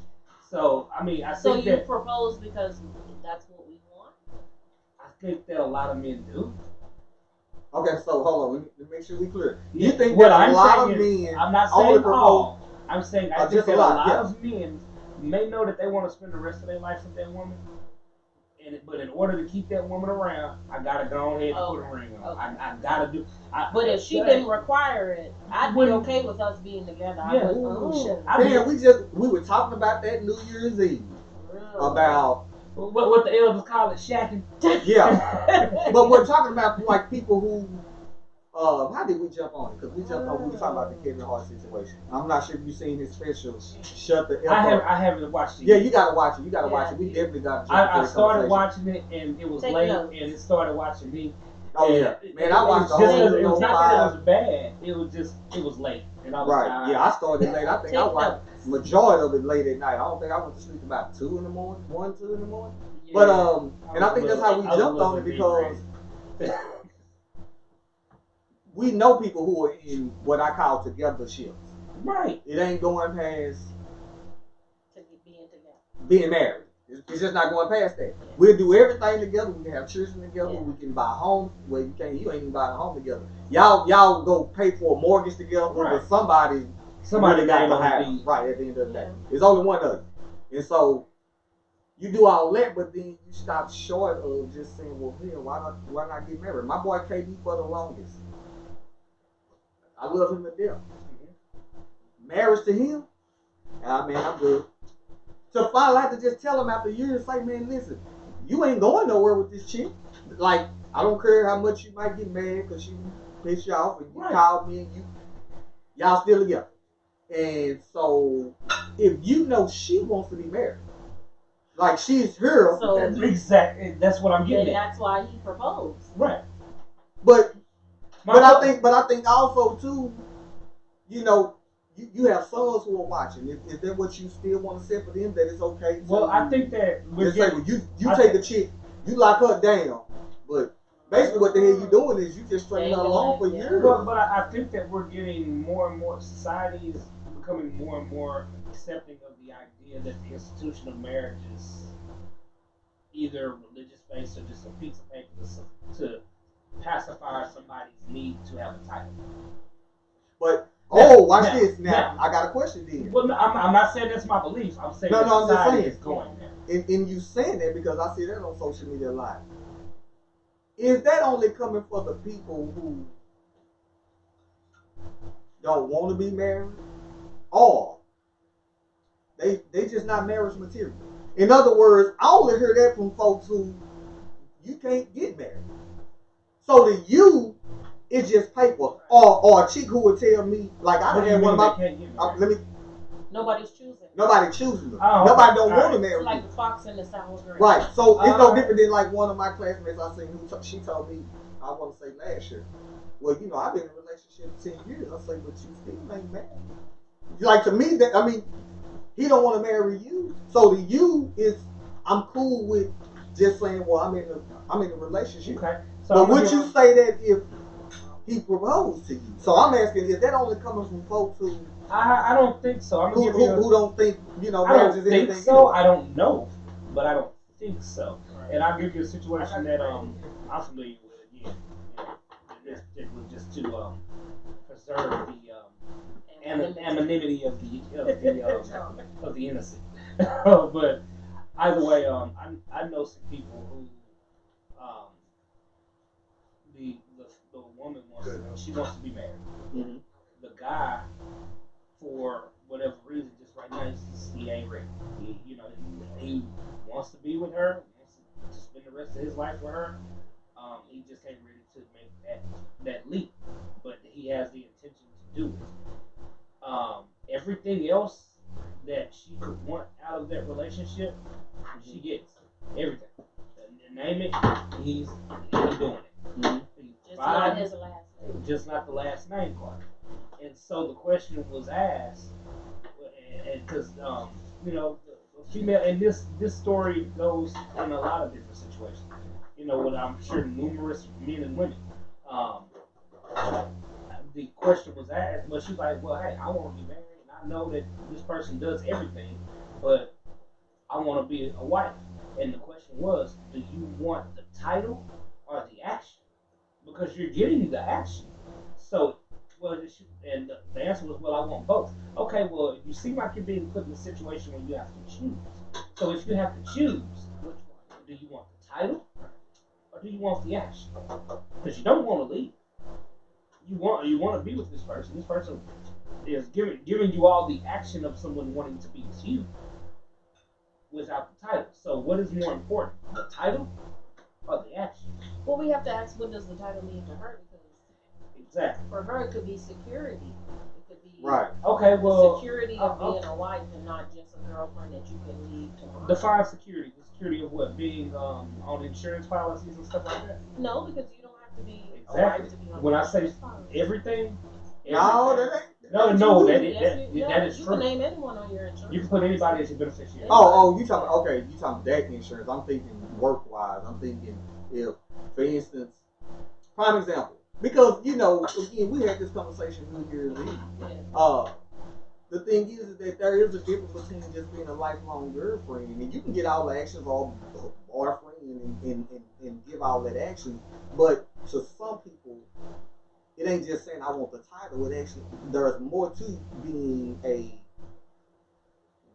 So I mean, I think you propose because that's what we want. I think that a lot of men do. Okay, so hold on. Let me make sure we clear. You think that a lot of men? I'm not saying all. I'm saying I think that a lot yeah. of men may know that they want to spend the rest of their life with that woman. But in order to keep that woman around, I gotta go ahead and put a ring on. Okay. I gotta do. But if she didn't require it, I'd be okay with us being together. Yeah. We were talking about that New Year's Eve. Really? About what the elders call it, shacking. Yeah. But we're talking about like people who. How did we jump on it? Because we jumped on. We were talking about the Kevin Hart situation. I'm not sure if you've seen his special. Shut the F Up. I haven't watched it. Yeah, you gotta watch it. You gotta watch it. We definitely got. I started watching it and it was late, and it started watching me. Oh yeah, man! I watched the whole. It was not that it was bad. It was late, and I was right. Yeah, I started late. I think I watched majority of it late at night. I don't think I went to sleep about 2 in the morning, 1, 2 in the morning. Yeah, but and I think that's how we jumped on it because. We know people who are in what I call togetherships. Right. It ain't going past being together. Being married. It's just not going past that. Yeah. We'll do everything together. We can have children together. Yeah. We can buy homes. Well, you ain't even buying a home together. Y'all go pay for a mortgage together, right. But somebody really got to have right at the end of the day. There's only one of you. And so you do all that, but then you stop short of just saying, well, hell, why not get married? My boy KD for the longest. I love him to death. Marriage to him, man, I'm good. So finally, I have to just tell him after years, say, man, listen, you ain't going nowhere with this chick. Like, I don't care how much you might get mad because you piss you off, and you Right. called me, and y'all still together. And so, if you know she wants to be married, like she's her, So That's what I'm then getting at. that's why he proposed. Right. but My but I point- think also too, you know, you have sons who are watching. Is that what you still want to say for them? That it's okay? Well, I think that we're Just say, getting. well, you I take think- a chick, you lock her down, but basically what the hell you doing is you just stringing her along for years. But I think that we're getting more and more, society is becoming more and more accepting of the idea that the institution of marriage is either religious based or just a piece of paper to pacify somebody's need to have a title. But Now- watch now- this. Now now- I got a question then. Well, no, I'm not saying that's my belief. I'm saying No, that no, I'm just society saying. is going there. And you saying that because I see that on social media a lot. Is that only coming for the people who don't want to be married, or they just not marriage material? In other words, I only hear that from folks who you can't get married. So to you, it's just paper. Or a chick who would tell me, like I What do you had one mean of they my can't get married? Nobody's choosing. nobody choosing them. Oh, Nobody okay. don't All want to right. marry It's me. like the fox and the sour grape. Right. So it's no Uh, different than like one of my classmates I seen who she told me, I want to say last year. Well, you know, I've been in a relationship 10 years. I say, but you still ain't married. Like to me, that I mean, he don't want to marry you. So to you is I'm cool with just saying, well, I'm in a relationship. Okay. So But I'm gonna would you give- say that if he proposed to you? So I'm asking, is that only coming from folks who I don't think so. I'm gonna give you. who don't think I marriage don't is think anything? so. else? I don't know, but I don't think so. And I'll give you a situation that I'm familiar with again. It was just to preserve the anonymity of the innocent. But either way, I know some people who the woman she wants to be married. Mhm. The guy, for whatever reason, just right now he ain't ready. He wants to be with her, wants to spend the rest of his life with her. He just ain't ready to make that leap, but he has the intention to do it. Everything else that she could want out of that relationship, she gets everything. Name it, he's doing it. Mhm. He's Just not providing, his last name. just not the last name part. And so the question was asked, and because the female, and this story goes in a lot of different situations. What I'm sure numerous men and women. The question was asked, but she's like, well, hey, I want to be married, and I know that this person does everything, but I want to be a wife. And the question was, do you want the title or the action? Because you're getting the action. So, and the answer was, well, I want both. Okay, well, you seem like you're being put in a situation where you have to choose. So if you have to choose, which one? Do you want the title or do you want the action? Because you don't want to leave. You want to be with this person. This person is giving you all the action of someone wanting to be with you without the title. So what is more important, the title or the action? Well, we have to ask, what does the title mean to her? Because Exactly. for her, it could be security. It could be Right. Okay, the well, security of being a wife and not just a girlfriend that you can leave tomorrow. define security. The security of what? Being on insurance policies and stuff like that? No, because you don't have to be Exactly. a wife to be on When I the say insurance policy. everything. No, everything. that ain't. No, that that ain't is, Yes, that is you true. can name anyone on your insurance. You can put anybody as your beneficiary. Oh, you talking that insurance. I'm thinking work wise. I'm thinking if, for instance, prime example. Because, again, we had this conversation New Year's Eve. Yeah. The thing is that there is a difference between just being a lifelong girlfriend, and you can get all the actions of boyfriend and give all that action, but to some people, it ain't just saying I want the title. It actually there's more to being a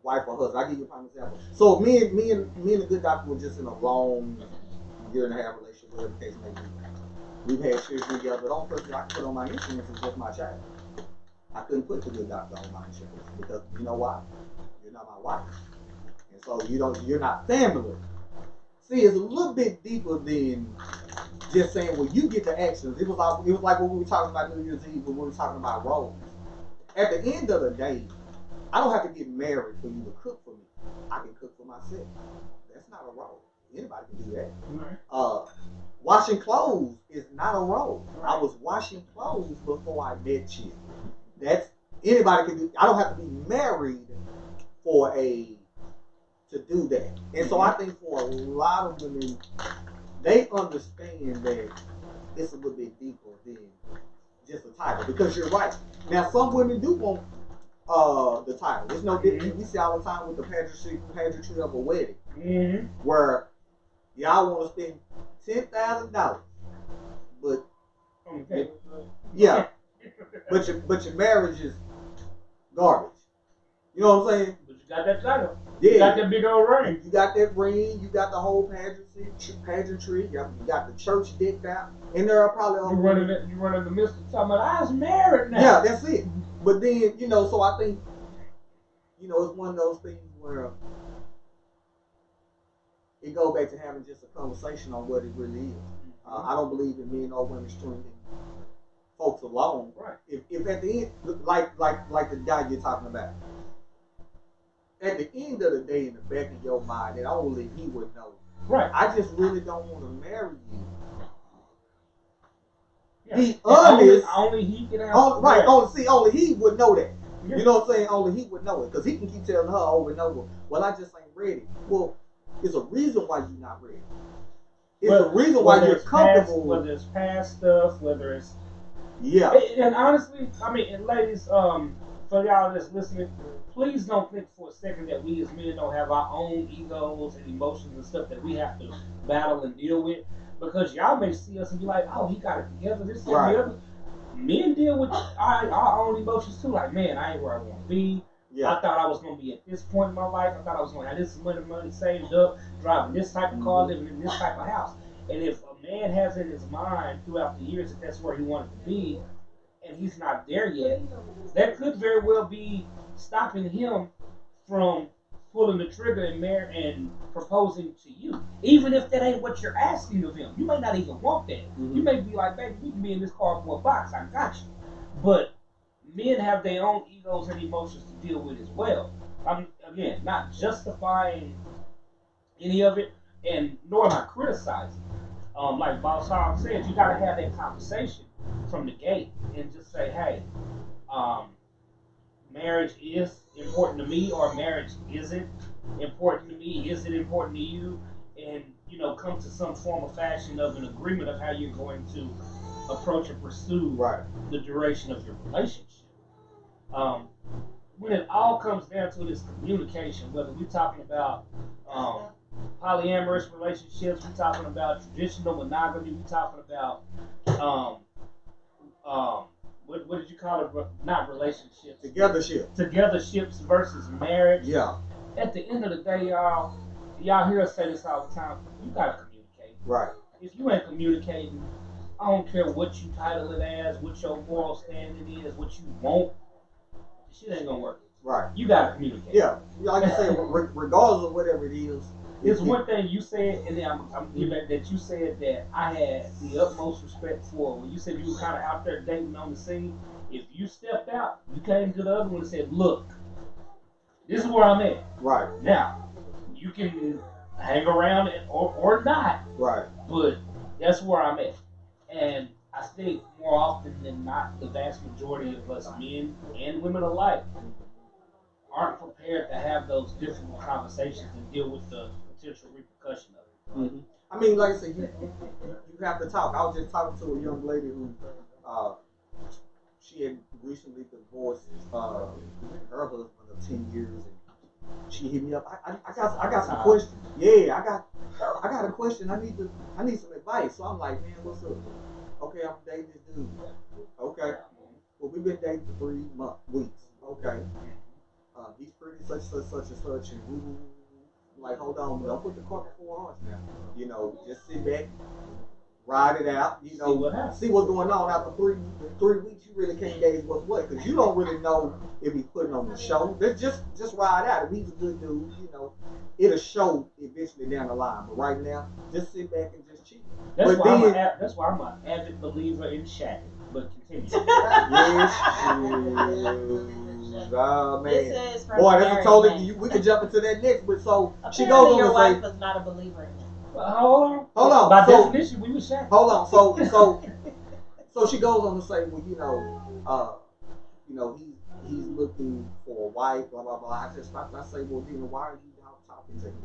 wife or husband. I'll give you a prime example. So me and the good doctor were just in a long year and a half relationship, whatever the case may be. We've had children together. The only person I can put on my insurance is just my child. I couldn't put the good doctor on my insurance because you know why? You're not my wife, and so you're not family. See, it's a little bit deeper than just saying, well, you get the actions. It was like when we were talking about New Year's Eve when we were talking about roles. At the end of the day, I don't have to get married for you to cook for me. I can cook for myself. That's not a role. Anybody can do that. Right. Washing clothes is not a role. I was washing clothes before I met you. That's anybody can do. I don't have to be married to do that. And so I think for a lot of women, they understand that it's a little bit deeper than just a title. Because you're right. Now some women do want the title. It's no different. We see all the time with the pageantry of a wedding, where y'all want to spend $10,000, but Okay. yeah, but your marriage is garbage. You know what I'm saying? But you got that title. Yeah. You got that big old ring. You got that ring. You got the whole pageantry. You got the church decked out, and there are probably You running the midst of talking about I was married now. Yeah, that's it. But then so I think it's one of those things where it goes back to having just a conversation on what it really is. I don't believe in men or women stringing folks along. Right. If at the end, like the guy you're talking about, at the end of the day, in the back of your mind, that only he would know. Right. I just really don't want to marry you. Yeah. Be honest. Only he can answer. Right. Only he would know that. Yeah. You know what I'm saying? Only he would know it, because he can keep telling her over and over, well, I just ain't ready. Well, there's a reason why you're not ready. It's a reason why you're comfortable. Whether it's past stuff, whether it's And honestly, and ladies, for y'all that's listening, please don't think for a second that we as men don't have our own egos and emotions and stuff that we have to battle and deal with. Because y'all may see us and be like, oh, he got it together, this and the other. Men deal with our own emotions too. Like, man, I ain't where I want to be. Yeah. I thought I was going to be at this point in my life. I thought I was going to have this money saved up, driving this type of car, living in this type of house. And if a man has in his mind throughout the years that that's where he wanted to be, and he's not there yet, that could very well be stopping him from pulling the trigger and proposing to you. Even if that ain't what you're asking of him. You may not even want that. Mm-hmm. You may be like, baby, we can be in this cardboard box. I got you. But men have their own egos and emotions to deal with as well. I'm, again, not justifying any of it, and nor am I criticizing. Like Boss Hogg said, you got to have that conversation from the gate and just say, hey, marriage is important to me, or marriage isn't important to me. Is it important to you? And, come to some form of fashion of an agreement of how you're going to approach and pursue the duration of your relationship. When it all comes down to this communication, whether we're talking about polyamorous relationships, we're talking about traditional monogamy, we're talking about what did you call it? Not relationships. Togetherships versus marriage. Yeah. At the end of the day, y'all hear us say this all the time. You gotta communicate. Right. If you ain't communicating, I don't care what you title it as, what your moral standing is, what you want. The shit ain't gonna work. Right. You gotta communicate. Yeah. Like I said, regardless of whatever it is. It's one thing you said, and then I'm giving that you said that I had the utmost respect for when you said you were kind of out there dating on the scene. If you stepped out, you came to the other one and said, look, this is where I'm at. Right. Now, you can hang around or not. Right. But that's where I'm at. And I think more often than not, the vast majority of us men and women alike aren't prepared to have those difficult conversations and deal with the potential repercussion of it. Mm-hmm. I mean, like I said, you have to talk. I was just talking to a young lady who she had recently divorced her husband of 10 years, and she hit me up. I got some questions. Yeah, I got a question. I need some advice. So I'm like, man, what's up? Okay, I'm dating this dude. Okay. Well, we've been dating for 3 weeks. Okay. He's pretty such and such, and like, hold on, don't put the cart before horse now. Just sit back, ride it out. You See know, what happens. see what's going on after 3 weeks. You really can't gauge what's what because you don't really know if he's putting on the show. Let's just ride out. If he's a good dude, you know, it'll show eventually down the line. But right now, just sit back and just chill. That's But why then, that's why I'm an avid believer in shacking. But continue. yes, oh This man, is from boy, that's a married totally. man. We can jump into that next. But so she Apparently goes your on wife to say, is not a believer in it. Well, hold on. hold on. By So definition, we were shacking. hold on. So she goes on to say, well, you know, he's looking for a wife, blah blah blah. I just stopped. I say, well, then why are you out talking to him?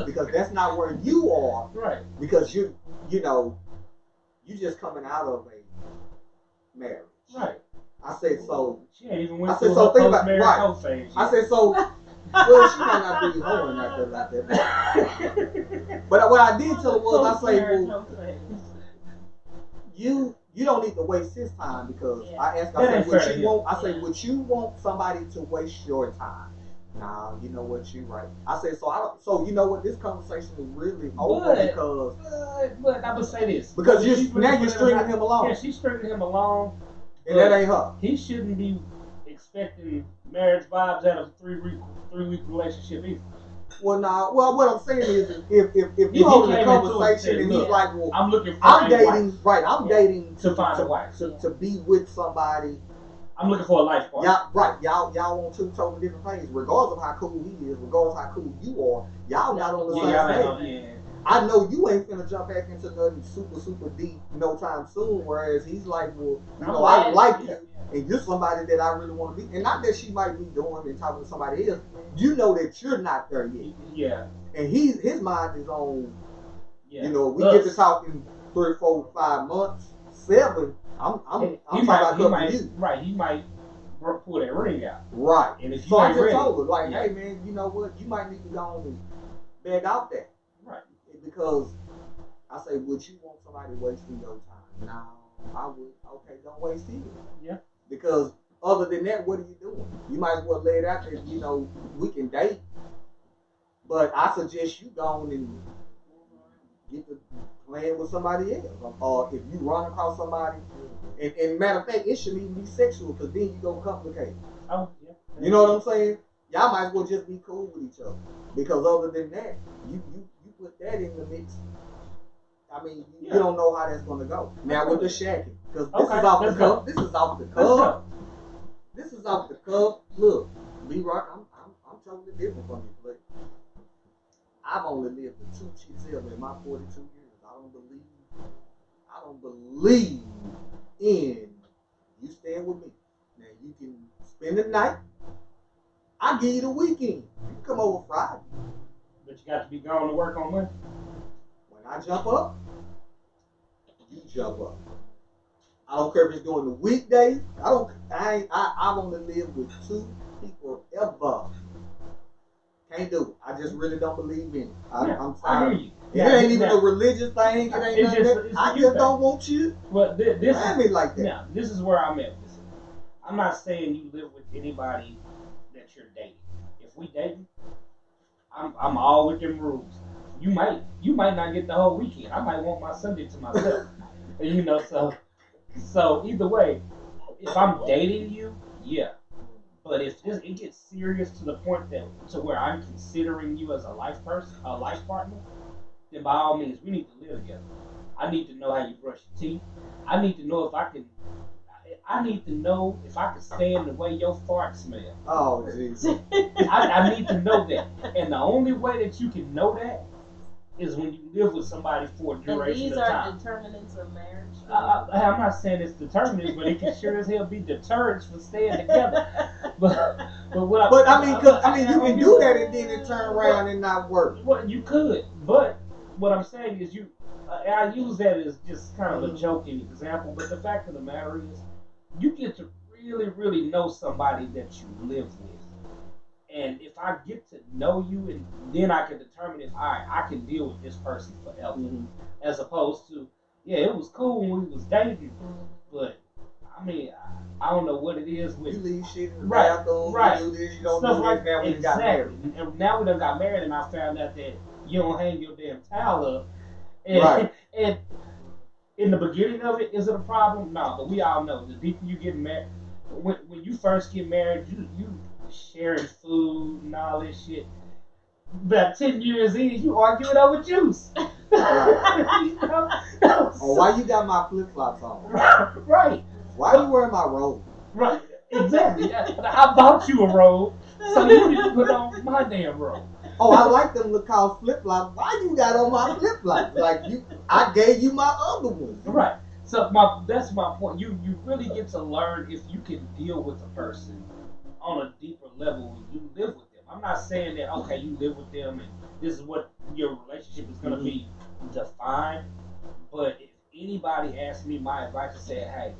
Because that's not where you are. Right. Because you know, you just coming out of a marriage. Right. I said so. She ain't even went I said through so. her Think about post-marriage right. co-phase I yet. said so. Well, she might not be hoeing out there like that. But what I did tell her was, I say, well, you don't need to waste his time because Yeah. I asked, That I said, ain't would fair you to want? I him. said, Yeah. would you want somebody to waste your time? Nah, you know what, you right. I said, so I don't. So you know what, this conversation is really over because But I would say this. you're stringing him along, Yeah, she's stringing him along. and that ain't her. He shouldn't be expecting marriage vibes out of a 3-week relationship either. Well, nah. Well, what I'm saying is, if he you holding came a into it and conversation said, and look, he's like, well, I'm looking for I'm a wife. dating, right? I'm Yeah. dating To find a wife. to be with somebody. I'm looking for a life partner. Y'all, right? Y'all on two totally different things. Regardless of how cool he is, regardless of how cool you are, y'all not on the same page. Yeah. I know you ain't finna jump back into nothing super deep no time soon. Whereas he's like, well, you know, I like you, and you're somebody that I really want to be. And not that she might be doing and talking to somebody else. You know that you're not there yet. Yeah. And his mind is on. Yeah. You know, we get to talking 3, 4, 5 months, 7. I'm talking about a couple of years. Right. He might pull that ring out. Right. And if you So I ain't just ready, told her, like, yeah. hey man, you know what? You might need to go on and beg out that. Right. Because I say, would you want somebody wasting your time? No, I would. Okay, don't waste it. Yeah. Because other than that, what are you doing? You might as well lay it out there. You know, we can date, but I suggest you go on and get to playing with somebody else. Or if you run across somebody, and matter of fact, it shouldn't even be sexual because then you go complicate. Oh, yeah. You know what I'm saying? Y'all might as well just be cool with each other. Because other than that, you put that in the mix. I mean, you don't know how that's gonna go. Now with the shacking, because this is off the cuff. This is off the cuff. This is off the cuff. Look, B-Rock, I'm totally different from you, but I've only lived with 2 chicks ever in my 42 years. I don't believe in you staying with me. Now you can spend the night. I'll give you the weekend. You can come over Friday. But you got to be going to work on Monday. When I jump up, you jump up. I don't care if it's during the weekdays. I've only lived with 2 people ever. Can't do it. I just really don't believe in it. I'm I tired. hear you. It ain't even a religious thing. It ain't It's nothing. just- That. it's I you just thing. don't want you. But this Mind me like that. now, this is where I'm at with this. I'm not saying you live with anybody that you're dating. If we dating, I'm all with them rules. You might not get the whole weekend. I might want my Sunday to myself. You know, so either way, if I'm dating you, yeah. But if it gets serious to the point to where I'm considering you as a life partner, then by all means, we need to live together. I need to know how you brush your teeth. I need to know if I can stand the way your fart smell. Oh, jeez. I need to know that. And the only way that you can know that is when you live with somebody for a And duration these of are time. determinants of marriage. I'm not saying it's determinants, but it can sure as hell be deterrents for staying together. But I mean, you can do that and then it turn around and not work. Well, you could, but what I'm saying is I use that as just kind of a joking example, but the fact of the matter is, you get to really, really know somebody that you live with. And if I get to know you, and then I can determine if I can deal with this person forever. Mm-hmm. As opposed to, yeah, it was cool when we was dating, but I mean, I don't know what it is with You leave shit in the Right, bathroom, right. you do this, you don't stuff do like this, now we got married. And now we done got married, and I found out that you don't hang your damn towel up And, Right. and in the beginning of it, is it a problem? No, but we all know the deeper you get married, when you first get married, you sharing food and all this shit. About 10 years in, you arguing over juice. Right. You know? Or why you got my flip flops on? Right, Why you wearing my robe? right, exactly. I bought you a robe, so you need to put on my damn robe. Oh, I like them Lacoste flip flops. Why you got on my flip flops? Like I gave you my other ones. Right. So that's my point. You really get to learn if you can deal with a person on a deeper level when you live with them. I'm not saying that okay, you live with them and this is what your relationship is gonna be defined. But if anybody asks me my advice and say, hey,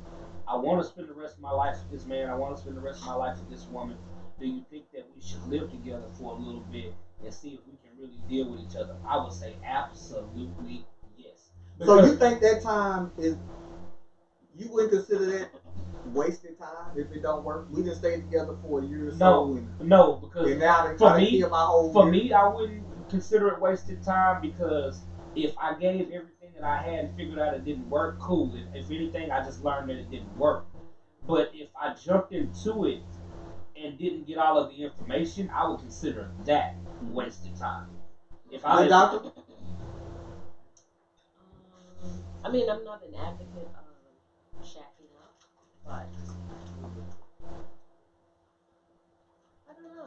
I want to spend the rest of my life with this man, I want to spend the rest of my life with this woman, do you think that we should live together for a little bit and see if we can really deal with each other? I would say absolutely yes. So you think that time is, you wouldn't consider that wasted time if it don't work? We just stayed together for a year or so. No, because And now for I me, kill my whole for year. me, I wouldn't consider it wasted time because if I gave everything that I had and figured out it didn't work, cool. If anything, I just learned that it didn't work. But if I jumped into it and didn't get all of the information, I would consider that wasted time. If I Good doctor? I mean, I'm not an advocate of shacking up, but I don't know.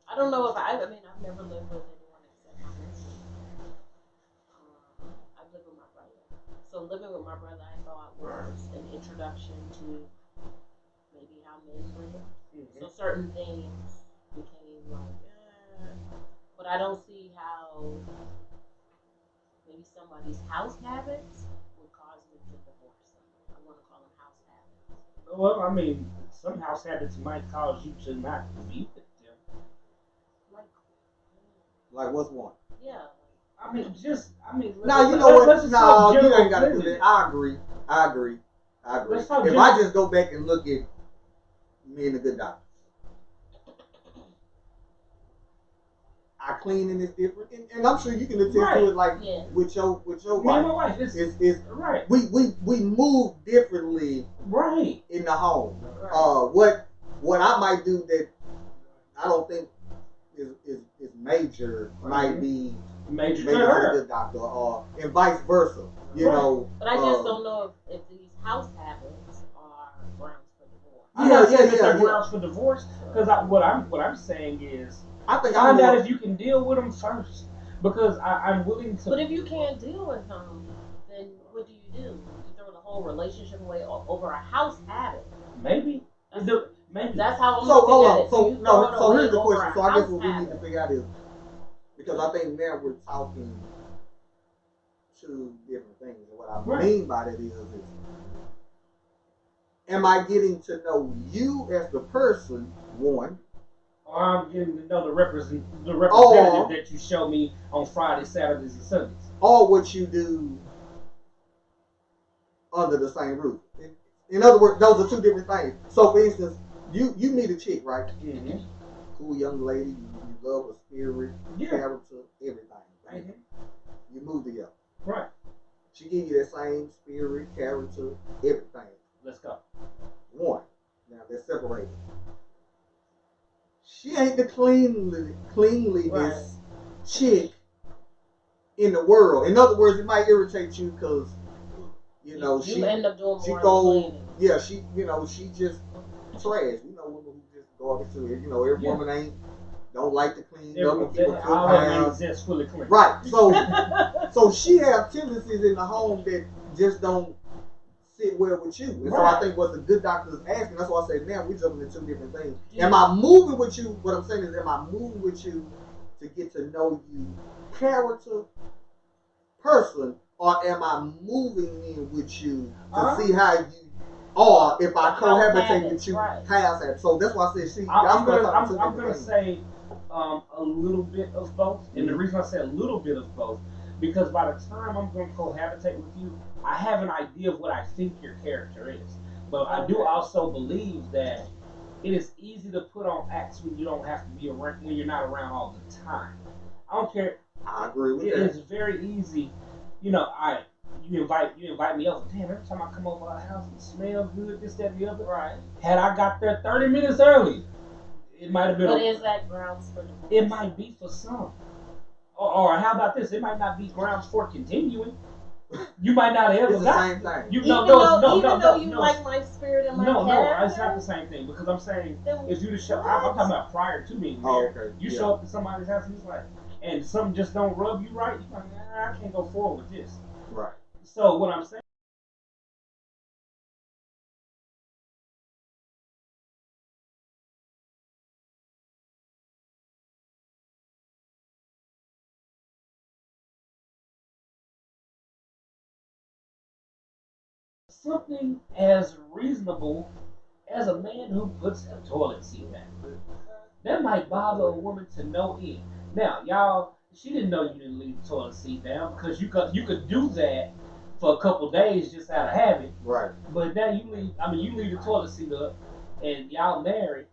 I don't know if I mean, I've never lived with anyone except my husband. I've lived with my brother. So living with my brother, I thought was an introduction to maybe how men live. So certain things became like, but I don't see how maybe somebody's house habits would cause me to divorce them. I want to call them house habits. Well, I mean, some house habits might cause you to not be with them. Like what's one? Yeah. I mean, Now you know what? let's just No, talk you general ain't got to do cleanliness. that. I agree. Let's talk If general- I just go back and look at me and the good doctor, our cleaning is different, and I'm sure you can attest Right. to it. Like Yeah. with your Me and my wife, wife, it's right, we move differently right. in the home. Right. What I might do that I don't think is major might be Major maybe to to the her. good doctor, and vice versa. You Right. know, But I just don't know if these house habits are grounds for divorce. I'm not saying that yeah, they're yeah. grounds for divorce because what I'm saying is I think find out more, if you can deal with them first because I'm willing to. But if you can't deal with them, then what do? You throw the whole relationship away over a house habit. Maybe. Maybe. That's how I'm So looking hold at on. it. So you no. throw it So away here's the over question. a So I guess house what we need to habit. figure out is, because I think now we're talking two different things. And what I Right. mean by that is, am I getting to know you as the person? One. Or I'm getting to know the representative Or- that you show me on Fridays, Saturdays, and Sundays. Or what you do under the same roof. In other words, those are two different things. So, for instance, you meet a chick, right? Mm-hmm. Cool young lady, you love her spirit, Yeah. character, everything. Right? Mhm. You move together. Right. She give you that same spirit, character, everything. Let's go. One. Now they're separated. She ain't the cleanliest Right. chick in the world. In other words, it might irritate you because You she end up doing she more go cleaning. yeah she she just trash. You know, women who just garbage to it. You know, every Yeah. woman ain't don't like to clean up and keep a cook All that house. ladies that's fully clean. Right. So she have tendencies in the home that just don't sit well with you. And so I Right. think what the good doctor is asking, that's why I say now we're jumping into two different things. Yeah. Am I moving with you? What I'm saying is, am I moving with you to get to know you, character, person, or am I moving in with you to see how you are if I House cohabitate habits, with you? right. House habits. So that's why I said she. I'm two gonna different things. say a little bit of both, and the reason I say a little bit of both because by the time I'm going to cohabitate with you, I have an idea of what I think your character is. But I do also believe that it is easy to put on acts when you don't have to be around, when you're not around all the time. I don't care. I agree with It that. is very easy you know, you invite me over. Damn, every time I come over our house, it smells good. This, that, and the other. Right. Had I got there 30 minutes early, it might have been. But is that grounds for divorce? It might be for some. Or how about this? It might not be grounds for continuing. You might not have ever It's the got. same thing. You Even no, though, no, even no, though no, you no. like my spirit and my No, character, it's not the same thing because I'm saying then if you just show, I'm talking about prior to being Oh, married. okay. You Yeah. show up to somebody's house and it's like, and something just don't rub you right. You're like, I can't go forward with this. Right. So what I'm saying. Something as reasonable as a man who puts a toilet seat back. That might bother a woman to no end. Now, y'all, she didn't know you didn't leave the toilet seat down because you could do that for a couple days just out of habit. Right. But now you leave the toilet seat up, and y'all married,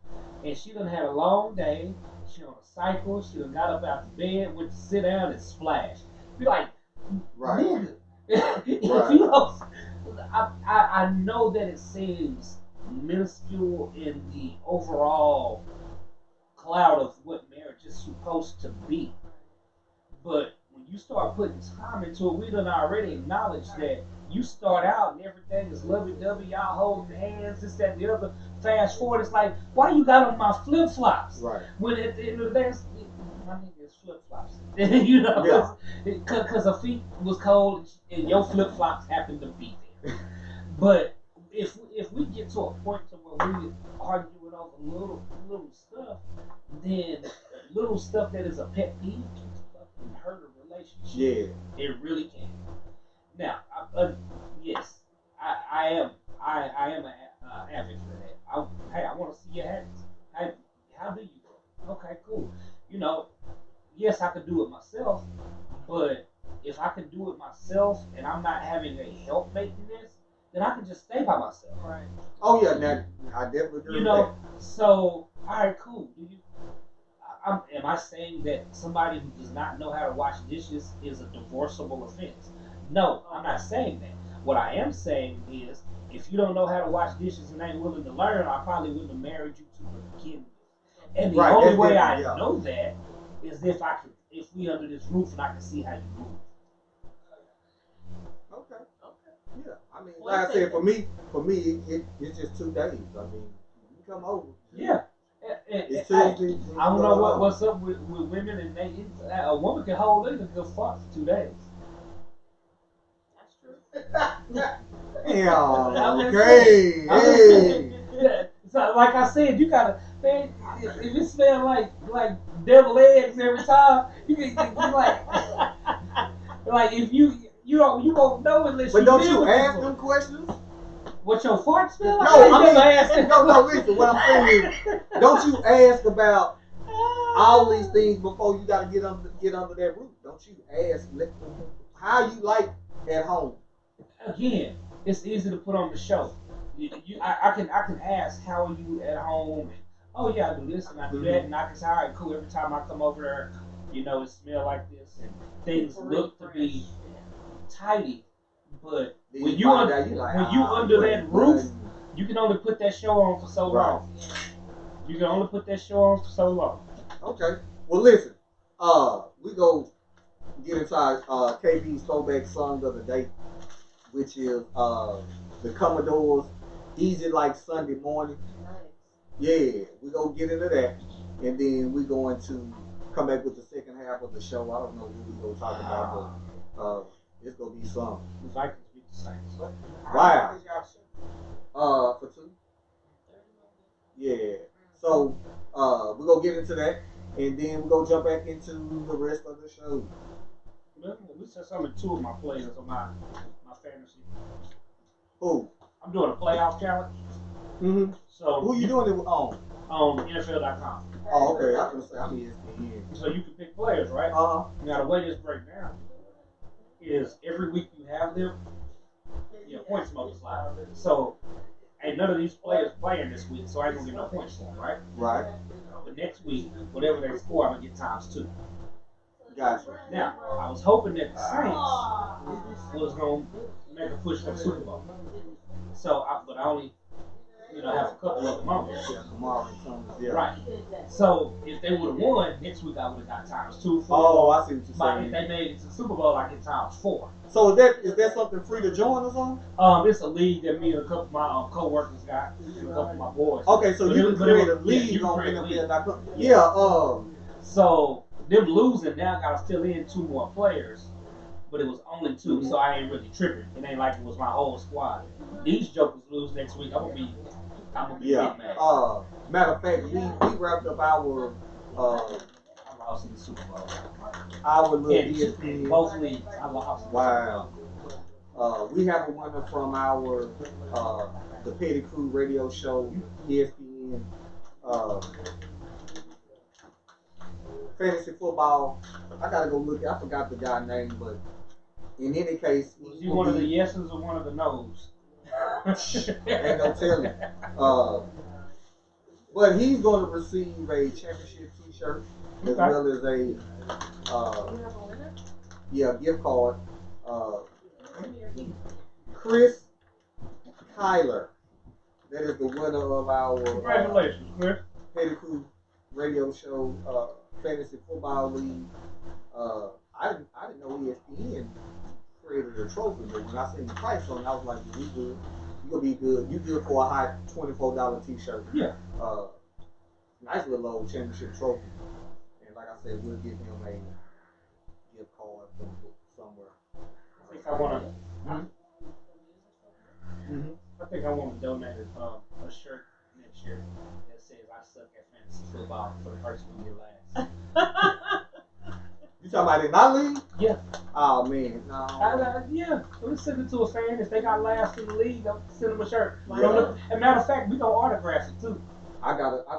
and she done had a long day. She on a cycle. She done got up out the bed, went to sit down and splash. Be like, Right. nigga, if Right. you don't, I know that it seems minuscule in the overall cloud of what marriage is supposed to be. But when you start putting time into it, we done already acknowledged that you start out and everything is lovey-dovey, y'all holding hands, this, that, and the other. Fast forward, it's like, why you got on my flip-flops? Right. When at the end of the day, my nigga is flip-flops. You know? Because her feet was cold and your flip-flops happened to be there. But if we get to a point to where we arguing over little stuff, then little stuff that is a pet peeve can fucking hurt a relationship. Yeah. It really can. Now, yes, I am an advocate for that. Hey, I want to see your habits. How do you go? Okay, cool. You know, yes, I could do it myself, but if I can do it myself and I'm not having a helpmate in this, then I can just stay by myself. Right. Oh yeah, now I definitely agree You with know, so all right, cool. Am I saying that somebody who does not know how to wash dishes is a divorceable offense? No, I'm not saying that. What I am saying is, if you don't know how to wash dishes and ain't willing to learn, I probably wouldn't have married you to begin with. And the Right, only that's way I different, yeah. know that is if we under this roof and I can see how you move. that. Okay. Okay. Yeah. I mean, Well, like I said, for me, it's just 2 days. I mean, you come over. Yeah. It's Hey, Tuesday. I don't know what's up with women and a woman can hold in a good fart for 2 days. That's true. Yeah. Okay. Hey. So, like I said, you gotta, man, if it smell like devil eggs every time, you can like if you won't know unless But you don't live you with ask people. them questions? What your fart smell like? No, I never asked them. no. Listen, what I'm saying is, don't you ask about all these things before you gotta get under that roof? Don't you ask how you like at home? Again, it's easy to put on the show. I can ask how are you at home. And, oh yeah, I do this and I do that, and I can say, all right, cool. Every time I come over there, you know, it smell like this, and things look to be tidy. But Then when you find under out, you like, when you under that ain't roof, nothing. you can only put that show on for so Right. long. You can only put that show on for so long. Okay. Well, listen. We go get into our KB's throwback song of the day, which is the Commodores, "Easy Like Sunday Morning." Nice. Yeah, we gonna get into that, and then we going to come back with the second half of the show. I don't know what we gonna talk about, but it's gonna be some. The Vikings beat the Saints. Wow. For 2. Yeah. So we're gonna get into that, and then we're gonna jump back into the rest of the show. We said something to 2 of my players on my fantasy. Who? I'm doing a playoff challenge. Mm-hmm. So Who you doing it on? on NFL.com. Oh, okay. I was gonna say I'm ESPN. So you can pick players, right? Now the way this breaks down is every week you have them, your points multiply. So ain't none of these players playing this week, so I ain't gonna get no points for them, right? Right. But next week, whatever they score, I'm gonna get times 2. Gotcha. Now, I was hoping that the Saints was going to make a push for the Super Bowl. But I only, have a couple of them on there. Yeah, Kamara and Thomas. Yeah. Right. So if they would have won next week, I would have got times 2, 4. Oh, I see what you're But saying. if they made it to the Super Bowl, I get times 4. So is that something free to join or something? It's a league that me and a couple of my co-workers got, and a couple of my boys. Okay, so you can create a league you can on create a league. NFL.com. Yeah. So them losing now got to fill in 2 more players, but it was only 2, Mhm. so I ain't really tripping. It ain't like it was my whole squad. These jokers lose next week, I'm gonna be Yeah. big mad. Matter of fact, we wrapped up our I lost in the Super Bowl. little In ESPN. both leagues, I lost. Wow. We have a winner from our the Petty Crew radio show, ESPN, fantasy football. I gotta go look. I forgot the guy's name, but in any case, Was he one of the yeses or one of the nos? Ain't no telling. But he's going to receive a championship T-shirt as Okay. well as a gift card. Chris Kyler, that is the winner of our Congratulations, Chris. Petty Crew radio show fantasy football league. I didn't know ESPN created a trophy, but when I seen the price on it, I was like, "We good. You gonna be good. You good for a high $24 T-shirt." Yeah. Nice little old championship trophy. And like I said, we'll give him a gift card from somewhere. I think I want to. Mm-hmm. I think I want to donate a shirt next year that says "I suck at fantasy football" for the person who get last. You talking about in our league? Yeah. Oh man, no. Yeah. So let's send it to a fan. If they got last in the league, I'll send them a shirt. Yeah. As a matter of fact, we gonna autograph it too. I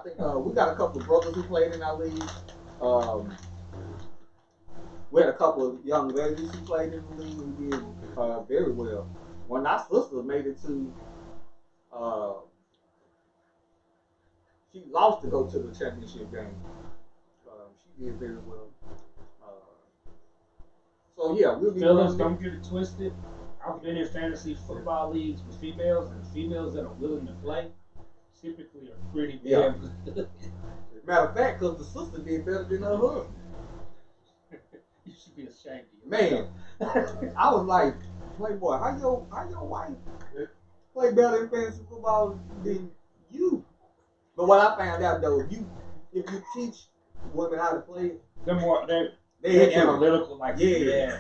think we got a couple of brothers who played in our league. We had a couple of young ladies who played in the league who did very well. When our sister made it to, she lost to go to the championship game. She did very well. So yeah, we'll be Fellas, running don't get it twisted. I've been in fantasy football leagues with females, and the females that are willing to play typically are pretty Yeah. damn good. Matter of fact, because the sister did better than her husband. You should be ashamed of Man, I was like, Playboy, how your wife play better in fantasy football than you? But what I found out though, if you teach women how to play, They're more they they're into it. analytical, like Yeah,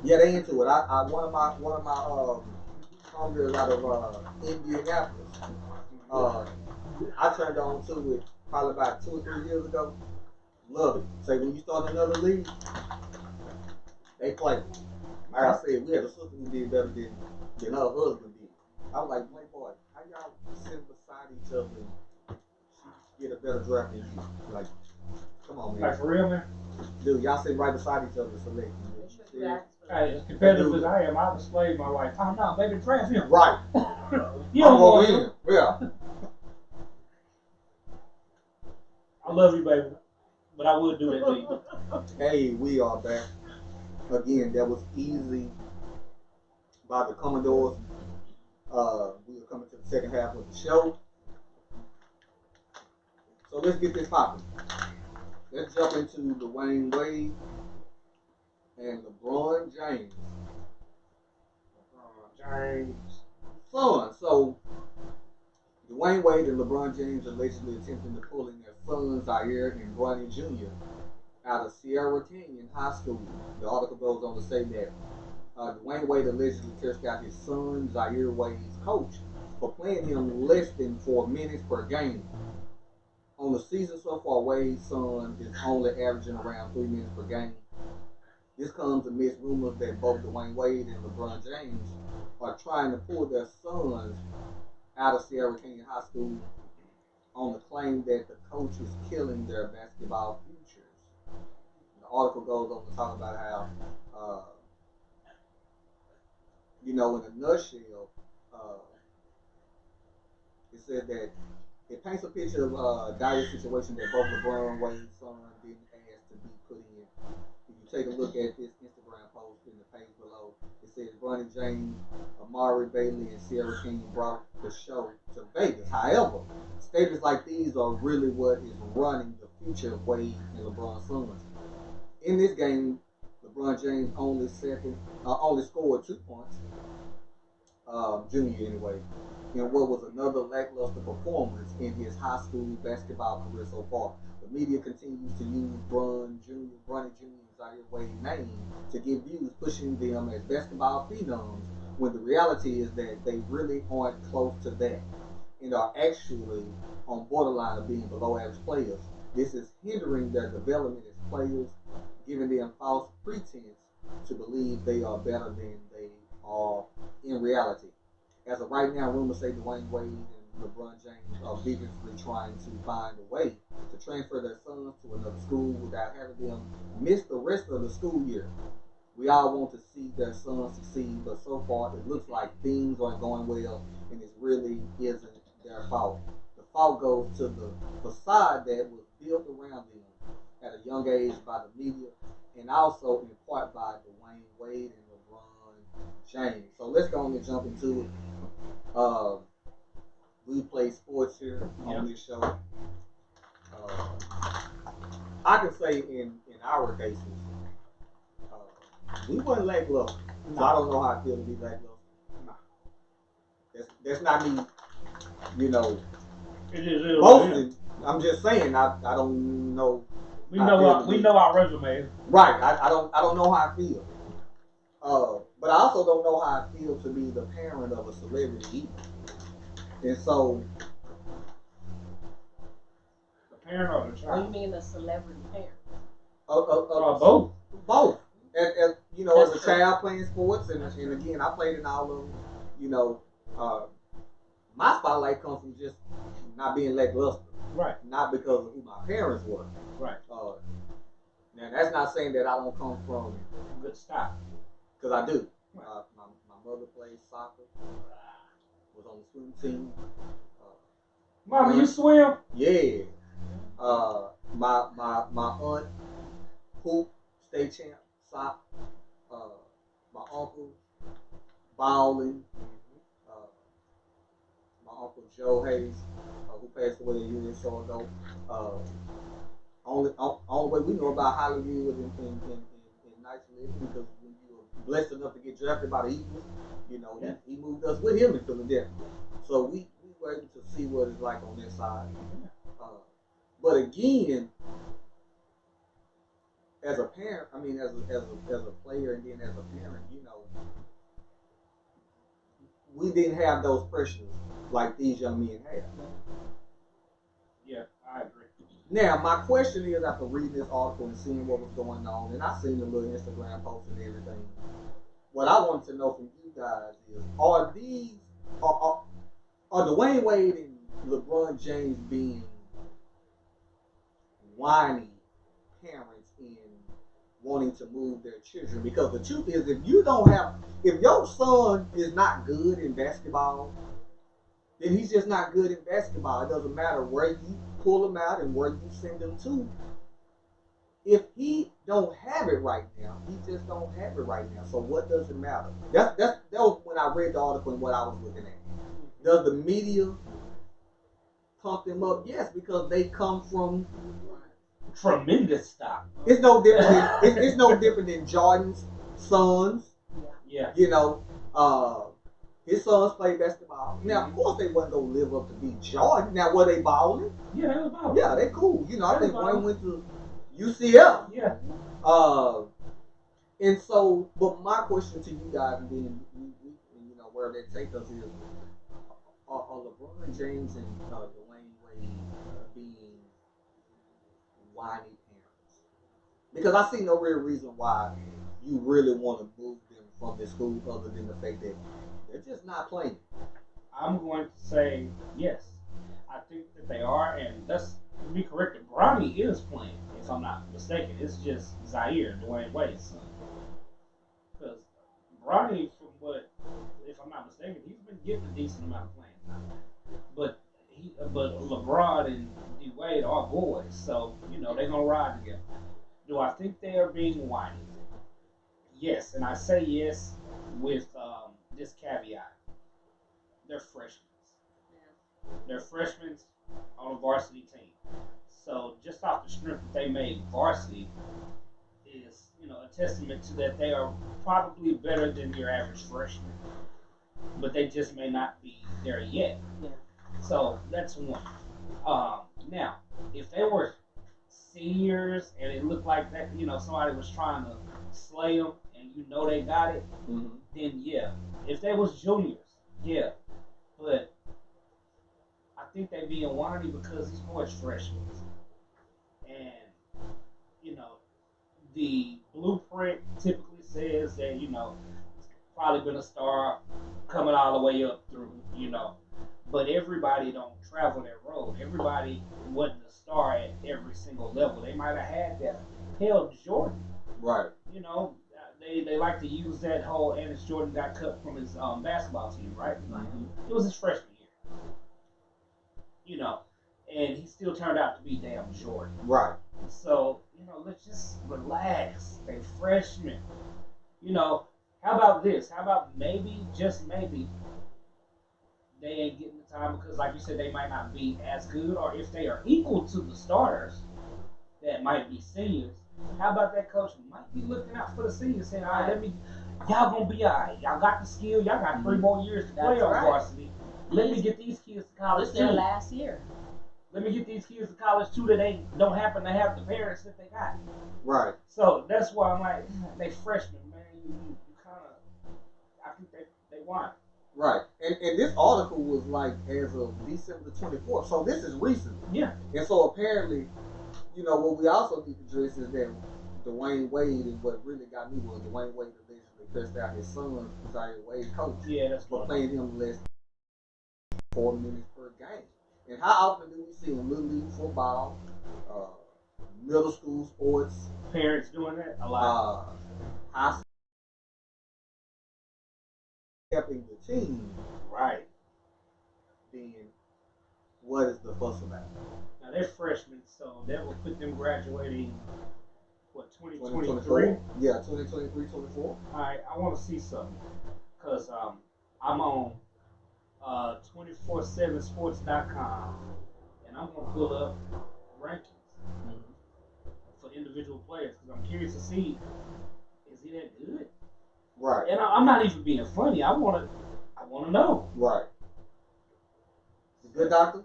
they into it. I one of my homegirls out of Indianapolis. I turned on to it probably about 2 or 3 years ago. Love it. Say when you start another league, they play. Like I said, we had a sister who did better than her husband did. I was like, Playboy, how y'all sit beside each other and she get a better draft than you? Like, come on, man. Like for real, man. Dude, y'all sit right beside each other selecting. Hey, as competitive as I am, I would slave my wife. Oh no, baby, draft him. Right. You don't I'm want going him. in. Yeah. I love you, baby, but I would do that to you. Hey, we are back. Again, that was Easy by the Commodores. We are coming to the second half of the show. So let's get this popping. Let's jump into Dwayne Wade and LeBron James. James. So Dwayne Wade and LeBron James allegedly attempting to pulling their sons Zaire and Bronny Jr. out of Sierra Canyon High School. The article goes on to say that Dwayne Wade allegedly cursed out his son Zaire Wade's coach for playing him less than 4 minutes per game. On the season so far, Wade's son is only averaging around 3 minutes per game. This comes amidst rumors that both Dwayne Wade and LeBron James are trying to pull their sons out of Sierra Canyon High School on the claim that the coach is killing their basketball futures. The article goes on to talk about how, in a nutshell, it said that it paints a picture of a dire situation that both LeBron Wade's son didn't ask to be put in. If you take a look at this Instagram post in the page below. It says Bronny James, Amari Bailey, and Sierra King brought the show to Vegas. However, statements like these are really what is running the future of Wade and LeBron's sons. In this game, LeBron James only scored 2 points, junior anyway, in what was another lackluster performance in his high school basketball career so far. The media continues to use Bronny Jr. and Zaire Wade's name to get views, pushing them as basketball phenoms, when the reality is that they really aren't close to that and are actually on borderline of being below average players. This is hindering their development as players, giving them false pretense to believe they are better than they are in reality. As of right now, rumors say Dwayne Wade and LeBron James are vigorously trying to find a way to transfer their sons to another school without having them miss the rest of the school year. We all want to see their sons succeed, but so far it looks like things aren't going well, and it really isn't their fault. The fault goes to the facade that was built around them at a young age by the media, and also in part by Dwayne Wade and LeBron James. So let's go on and jump into it. We play sports here on this show. I can say in our cases, we weren't lackluster. So I don't know how I feel to be lackluster. That's not me, It is boasting. I'm just saying I don't know. We know our resume. Right. I don't know how I feel. But I also don't know how I feel to be the parent of a celebrity. And so, The parent or the Or you child? mean a celebrity parent? Both. Both. As That's a true. child playing sports, and again, I played in all of them. My spotlight comes from just not being lackluster, Right. not because of who my parents were. Right. Now that's not saying that I don't come from, Good stop. because I do. Right. My mother played soccer, was on the swim team. Mama, you swim? Yeah. My aunt, hoop, state champ, sock. My uncle, bowling. My uncle Joe Hayes, who passed away a year or so ago. Only way we know about Hollywood and nice living, because when you were blessed enough to get drafted by the Eagles, he moved us with him in Philadelphia. So we were able to see what it's like on that side. But again, as a parent, as a player, and then as a parent, we didn't have those pressures like these young men have. Yeah, I agree. Now, my question is, after reading this article and seeing what was going on, and I seen the little Instagram posts and everything, what I want to know from you guys is, are Dwayne Wade and LeBron James being whiny parents in wanting to move their children? Because the truth is, if your son is not good in basketball, then he's just not good in basketball. It doesn't matter where you pull him out and where you send him to. If he don't have it right now, he just don't have it right now. So what does it matter? That was when I read the article and what I was looking at. Does the media pump them up? Yes, because they come from. Tremendous stop. It's no different. It's no different than Jordan's sons. Yeah. His sons play basketball. Now, of course, they wasn't gonna live up to be Jordan. Now, were they balling? Yeah, that was about. Yeah, they cool. I think one went to UCF. Yeah. And so, but my question to you guys, and then where they take us is, are LeBron James and Dwayne Wade being whiny parents? Because I see no real reason why you really want to move them from this school, other than the fact that they're just not playing. I'm going to say yes. I think that they are, and that's to be corrected. Bronny is playing, if I'm not mistaken. It's just Zaire, Dwayne Wade's son. Because Bronny, if I'm not mistaken, he's been getting a decent amount of playing time. But LeBron and D Wade are boys, so they're gonna ride together. Do I think they are being whiny? Yes, and I say yes with this caveat: they're freshmen. They're freshmen on a varsity team. So just off the strength that they made varsity is, a testament to that they are probably better than your average freshman, but they just may not be there yet. Yeah. So that's one. Now, if they were seniors and it looked like that, somebody was trying to slay them and they got it, then yeah. If they was juniors, yeah. But I think they being whiny because these boys freshmen. And, you know, the blueprint typically says that, probably been a star coming all the way up through, But everybody don't travel that road. Everybody wasn't a star at every single level. They might have had that. Hell, Jordan. Right. They like to use that whole Ennis Jordan got cut from his basketball team, right? Mm-hmm. It was his freshman year. And he still turned out to be damn Jordan. Right. So, let's just relax. They freshmen. How about this? How about maybe, just maybe, they ain't getting the time because, like you said, they might not be as good, or if they are equal to the starters that might be seniors, how about that coach might be looking out for the seniors, saying, all right, y'all gonna be all right. Y'all got the skill. Y'all got 3 more years to play on varsity. Let me get these kids to college It's too. their last year. Let me get these kids to college too that they don't happen to have the parents that they got. Right. So that's why I'm like, they freshmen, man. You kind of, I think they want. Right. And this article was like as of December 24th. So this is recent. Yeah. And so apparently, what we also need to address is that Dwayne Wade, and what really got me was Dwayne Wade allegedly cursed out his son, Zaire Wade, coach, Yeah, that's for what playing him less than 4 minutes per game. And how often do we see in Little League football, middle school sports, parents doing that a lot? high school, helping the team, Right. then what is the fuss about? Now they're freshmen, so that will put them graduating, 2023? 2024? Yeah, 2023, 24. All right, I want to see something because I'm on 247sports.com and I'm going to pull up rankings for individual players because I'm curious to see, is he that good? Right. And I'm not even being funny. I want to know. Right. Good doctor?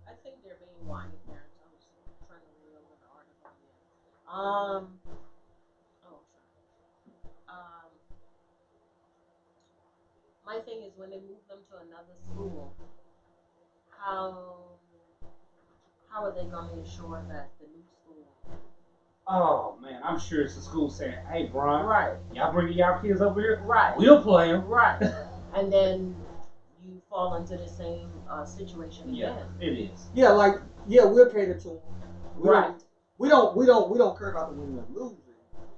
I think they're being whiny parents. I'm just trying to remember the article again. My thing is when they move them to another school, how are they going to ensure that the new school? Oh man, I'm sure it's the school saying, "Hey, Brian, Right. y'all bringing y'all kids over here? Right. We'll play them." Right. And then you fall into the same situation again. Yeah, it is. Yeah, we'll cater to them. Right. We don't care about the winning and losing.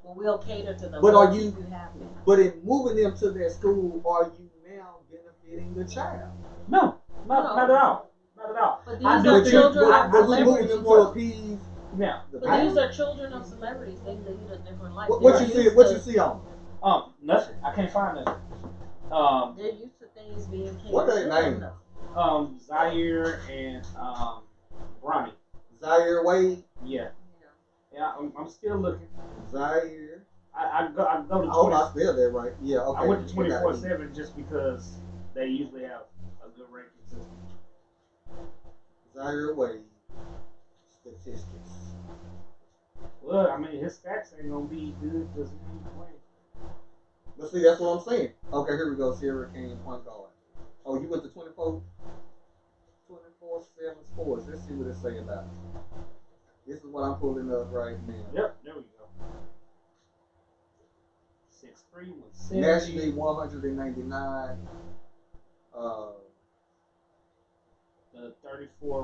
Well, we'll cater to them. But we'll are you keep happy? But in moving them to their school, are you now benefiting the child? No, not at all. Not at all. But these are children of But we moving celebrities. them to appease. Now, But these are children of celebrities. They lead a different life. What you see? What you see on? Nothing. I can't find nothing. They're used to things being catered. What are their names? Zaire and Bronny. Zaire Wade. Yeah. Yeah, I'm still looking. Zaire. I go to. I hope I spelled that right. Yeah. Okay. I went to 24/7 just because they usually have a good ranking system. Zaire Wade statistics. Well, I mean, his stats ain't gonna be good because he ain't playing. But see, that's what I'm saying. Okay, here we go. Sierra King point guard. Oh, you went to 24/7 sports. Let's see what it say about it. This is what I'm pulling up right now. Yep, there we go. 6'3" with 70. Nationally 199. The 34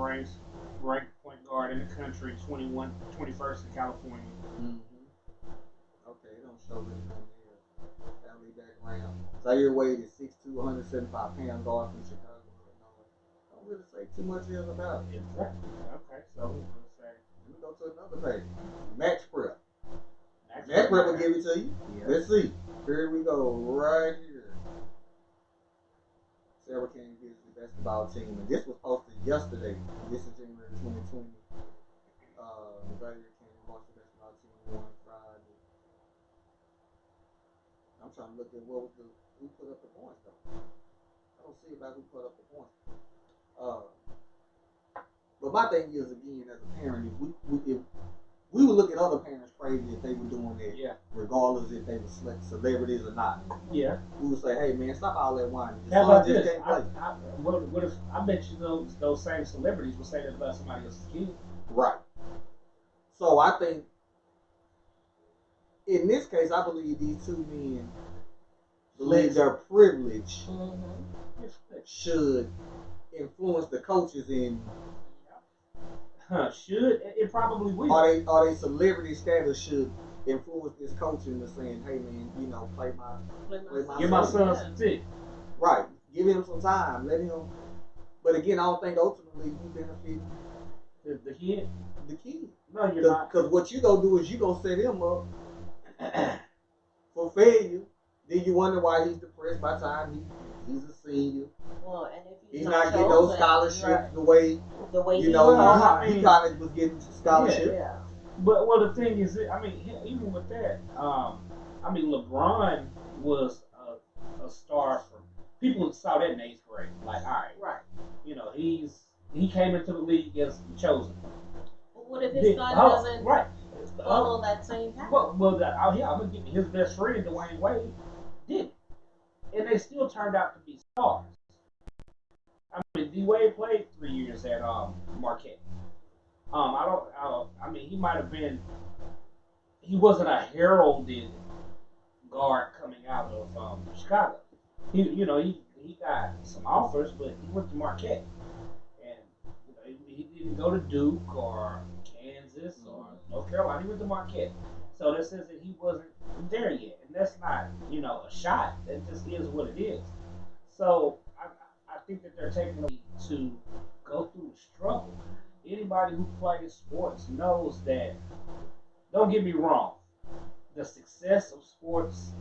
ranked point guard in the country, 21st in California. Mm-hmm. Okay, it don't show really on there. Family background. Zaire Wade is 6'2", 175 pound guard from Chicago, Illinois. Don't really say too much else about it. Exactly. Okay, so we'll say. Let me go to to another page. Match Prep. Match Prep will give it to you. Yeah. Let's see. Here we go, right here. Sarah King gives the basketball team, and this was posted yesterday. This is January 2020. Xavier King launched the basketball team on Friday. I'm trying to look at who put up the points though. I don't see about who put up the points. But my thing is, again, as a parent, if we would look at other parents crazy if they were doing that, Yeah. regardless if they were celebrities or not. Yeah. We would say, hey man, stop all that whining. How about Your son this? just can't play. What if I bet you those same celebrities will say that about somebody else's kid? Right. So I think in this case, I believe these two men believe their privilege should influence the coaches in. Should it probably will? Are they celebrity status should influence this coach into saying, hey man, you know, play my Give my son. son some tick. Right. Give him some time. Let him. But again, I don't think ultimately you benefit The kid? the kid. No, you're not. Because what you gonna do is you gonna set him up for failure. Then you wonder why he's depressed by the time he's a senior. Well, and if He's not getting those scholarships right. the way he you know thought. he kind of was getting scholarships. Yeah. But well, the thing is, I mean, even with that, I mean, LeBron was a star for people saw that in 8th grade. Like, all right, you know, he came into the league as chosen. But what if his son doesn't follow that same path? I'm gonna give you his best friend, Dwayne Wade, did, and they still turned out to be stars. I mean, D Wade played 3 years at Marquette. I mean, he might have been. He wasn't a heralded guard coming out of Chicago. He got some offers, but he went to Marquette, and you know, he didn't go to Duke or Kansas or North Carolina. He went to Marquette. So that says that he wasn't there yet, and that's not a shot. That just is what it is. So I think that they're taking to go through the struggle. Anybody who plays sports knows that. Don't get me wrong. The success of sports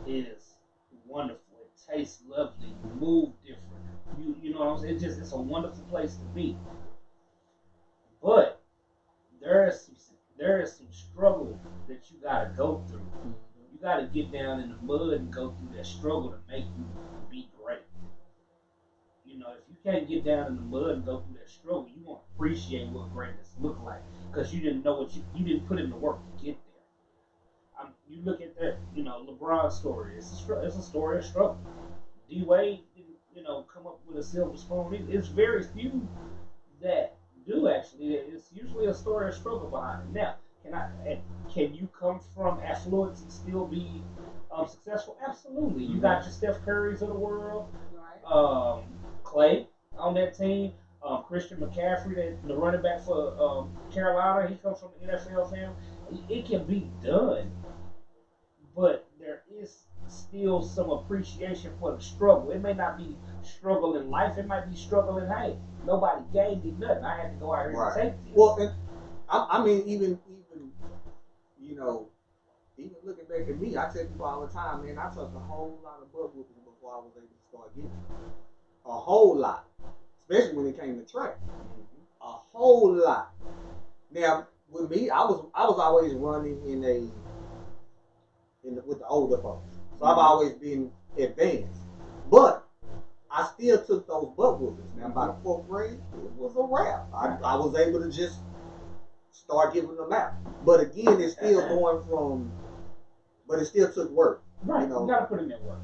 is wonderful. It tastes lovely. You move different. You know what I'm saying? It's a wonderful place to be. But there is some struggle that you gotta go through. You gotta get down in the mud and go through that struggle to make you be great. You know, if you can't get down in the mud and go through that struggle, you won't appreciate what greatness look like because you didn't know you didn't put in the work to get there. You look at that, LeBron's story. It's a story of struggle. D Wade didn't, come up with a silver spoon. It's very few that do actually. It's usually a story of struggle behind it. Now, can you come from affluence and still be successful? Absolutely. You got your Steph Currys of the world. Clay on that team, Christian McCaffrey, the running back for Carolina, he comes from an NFL family. It can be done, but there is still some appreciation for the struggle. It may not be struggle in life. It might be struggle in, hey, nobody gave me nothing. I had to go out here and take this. Well, and I mean, even even looking back at me, I tell people all the time, man, I took a whole lot of butt whooping before I was able to start getting it. A whole lot, especially when it came to track. A whole lot. Now, with me, I was always running with the older folks, so I've always been advanced. But I still took those butt whoopings. Now, by the 4th grade, it was a wrap. I was able to just start giving them out. But again, it's still going from. But it still took work. Right, you gotta put in that work.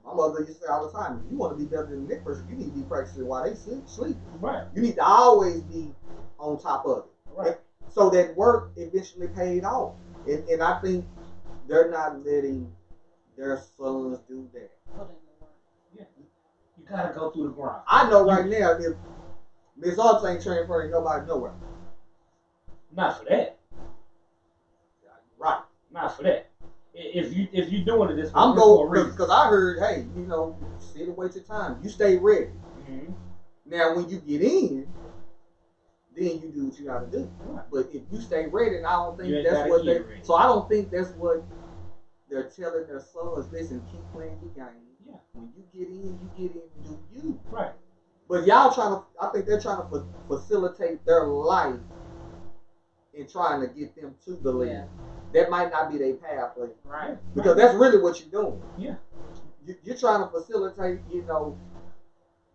My mother used to say all the time, if you want to be better than the next person, you need to be practicing while they sleep. Right. You need to always be on top of it. Right. So that work eventually paid off. And I think they're not letting their sons do that. Put in the work. Yeah. You gotta go through the grind. I know right now if Miss Arts ain't transferring nobody nowhere. Not for that. Right. Not for that. If you doing it this way, I'm going because I heard, hey, sit and wait your time. You stay ready. Mm-hmm. Now when you get in, then you do what you gotta do. Right. But if you stay ready, and I don't You think ain't that's gotta what keep they. ready. So I don't think that's what they're telling their sons. Listen, keep playing your game. Yeah. When you get in and do you. Right. But y'all I think they're trying to facilitate their life in trying to get them to the league. Yeah. That might not be their pathway. Right. Because that's really what you're doing. Yeah. You're trying to facilitate,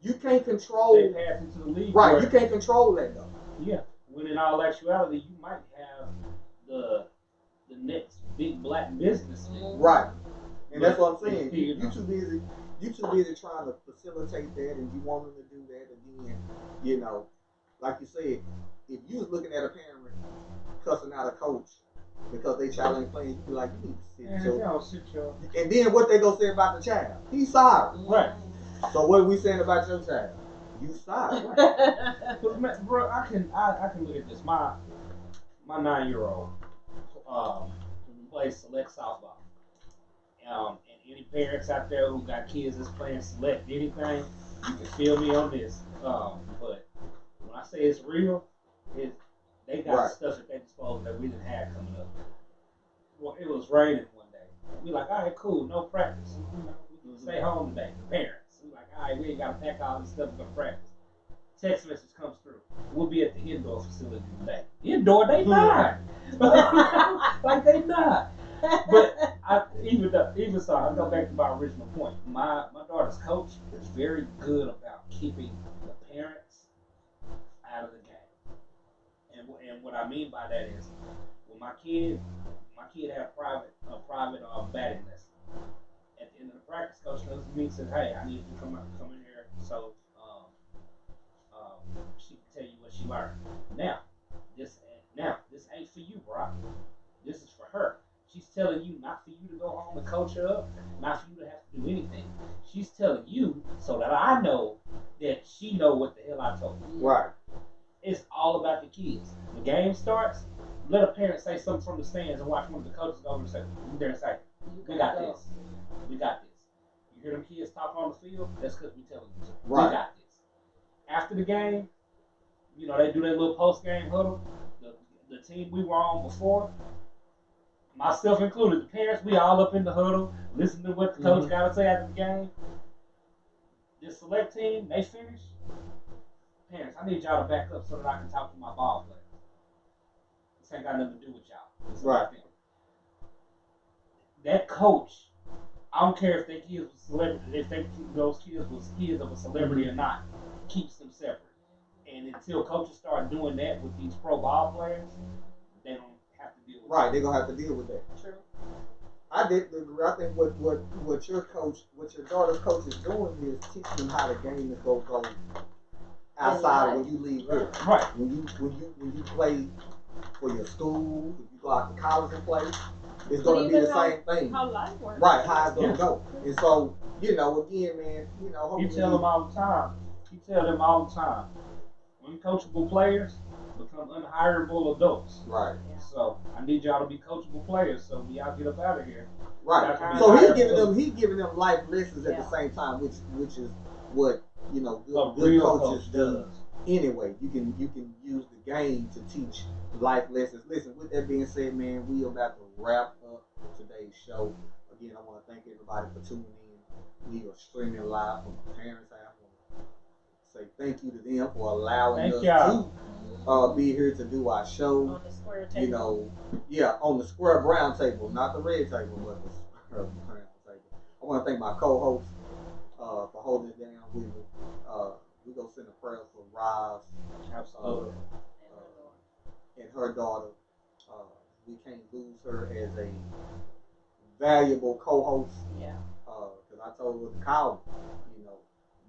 you can't control. They pass into the league. Right, where- you can't control that though. Yeah. When in all actuality, you might have the next big black businessman. Right. And that's what I'm But, saying. you know. You too busy trying to facilitate that, and you want them to do that again. Like you said, if you was looking at a parent cussing out a coach because they child ain't playing, you be like, you need to sit Man, your. if y'all sit your And then what they gonna say about the child? He's sorry. right. So what are we saying about your child? You sorry. But man, bro, I can look at this. My 9-year-old plays select softball. And any parents out there who got kids that's playing select anything, you can feel me on this. But when I say it's real, they got Right. stuff at their disposal that we didn't have coming up. Well, it was raining one day. We like, all right, cool, no practice. We can stay home today. The parents, we like, all right, we ain't got to pack all this stuff for practice. Text message comes through. We'll be at the indoor facility today. Indoor, they not. Like they not. But even so, I go back to my original point. My daughter's coach is very good about keeping the parents out of the game. And what I mean by that is, when my kid had a private batting lesson. At the end of the practice, coach comes to me and says, "Hey, I need you to come in here so she can tell you what she learned." Now this ain't for you, Brock. This is for her. She's telling you not for you to go home and coach her up, not for you to have to do anything. She's telling you so that I know that she know what the hell I told her. Right. It's all about the kids. The game starts. Let a parent say something from the stands and watch one of the coaches go over and say, "We got this. We got this." You hear them kids talk on the field? That's because we telling you. Right. We got this. After the game, they do their little post-game huddle. The team we were on before, myself included, the parents, we all up in the huddle, listening to what the coach got to say after the game. This select team, they finish. Parents, I need y'all to back up so that I can talk to my ball players. This ain't got nothing to do with y'all. It's about them. That coach, I don't care if they kids was celebrity, if those kids was kids of a celebrity or not, keeps them separate. And until coaches start doing that with these pro ball players, they don't have to deal with Right, they're gonna have to deal with that. True. I think what your daughter's coach is doing is teaching them how the game is gonna go outside of when you leave here. Right. When you play for your school, if you go out to college and play, it's gonna be the same thing. How life works. Right, how it's gonna Yeah. go. And so, again, man, hopefully You tell them all the time. Uncoachable players become unhireable adults. Right. So I need y'all to be coachable players. So when y'all get up out of here, Right. Y'all So can be he's giving them life lessons at the Yeah. same time, which is what a good real coaches coach do. does. Anyway, you can use the game to teach life lessons. Listen, with that being said, man, we are about to wrap up today's show. Again, I want to thank everybody for tuning in. We are streaming live from my parents' house. I want to say thank you to them for allowing Thank us y'all. to be here to do our show. On the square table. On the square brown table, not the red table, but the square brown table. I want to thank my co-host for holding it down with me. We're going to send a prayer for Roz Absolutely. and her daughter. We can't lose her as a valuable co-host. Yeah. Because I told her to call me.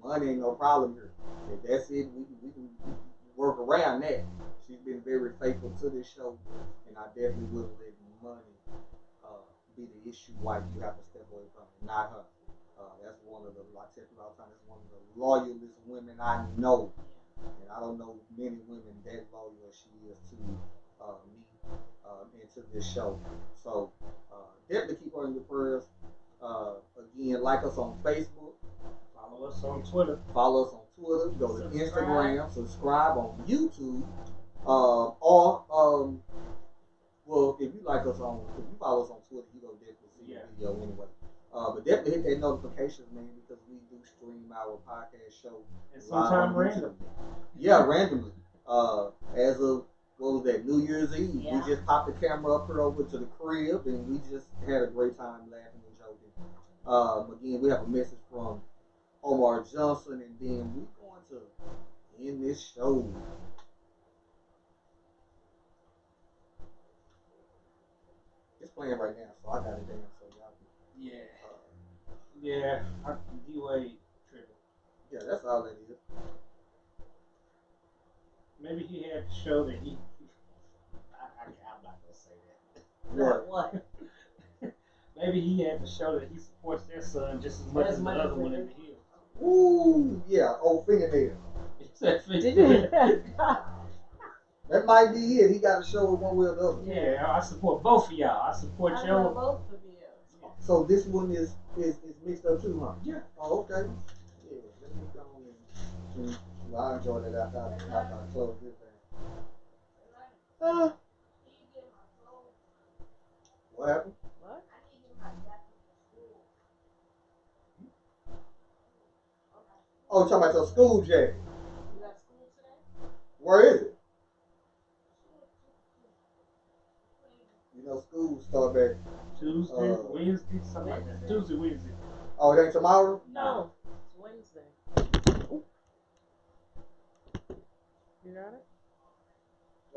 Money ain't no problem here. If that's it, we can work around that. She's been very faithful to this show, and I definitely wouldn't let money be the issue why you have to step away from it, not her. That's one of the, like I tell you all the time, that's one of the loyalest women I know, and I don't know many women that loyal as she is to me and to this show. So definitely keep her in your prayers. Again, like us on Facebook. Follow us on Twitter. Follow us on Twitter. Go to Instagram. Subscribe on YouTube. Or well, if you like us on, if you follow us on Twitter, you gonna definitely see Yeah. the video anyway. But definitely hit that notifications, man, because we do stream our podcast show And live sometimes on YouTube. random. Yeah, randomly. As of what was that, New Year's Eve, Yeah. we just popped the camera up here over to the crib, and we just had a great time laughing and joking. Again, we have a message from Omar Johnson, and then we're going to end this show. It's playing right now, so I got it down. So y'all can, Yeah. Yeah. D-Wade tripping. yeah, that's all that is. Maybe he had to show that he. I'm not gonna say that. What? What? Maybe he had to show that he supports their son just as much as the much other as one it in is. the hill. Ooh, yeah, old fingernail. Did you? That might be it. He got to show it one way or the other. Yeah, I support both of y'all. I support I love your. both of you. So this one is mixed up too, huh? Yeah. Oh, okay. Yeah, let me go on and well, I enjoyed it after I closed this thing. What happened? What? Oh, you're talking about your school jacket. You got school today? Where is it? You know, school start back. Tuesday, Wednesday, something like that. Tuesday, Wednesday. Oh, it ain't tomorrow? No, it's Wednesday. You got it?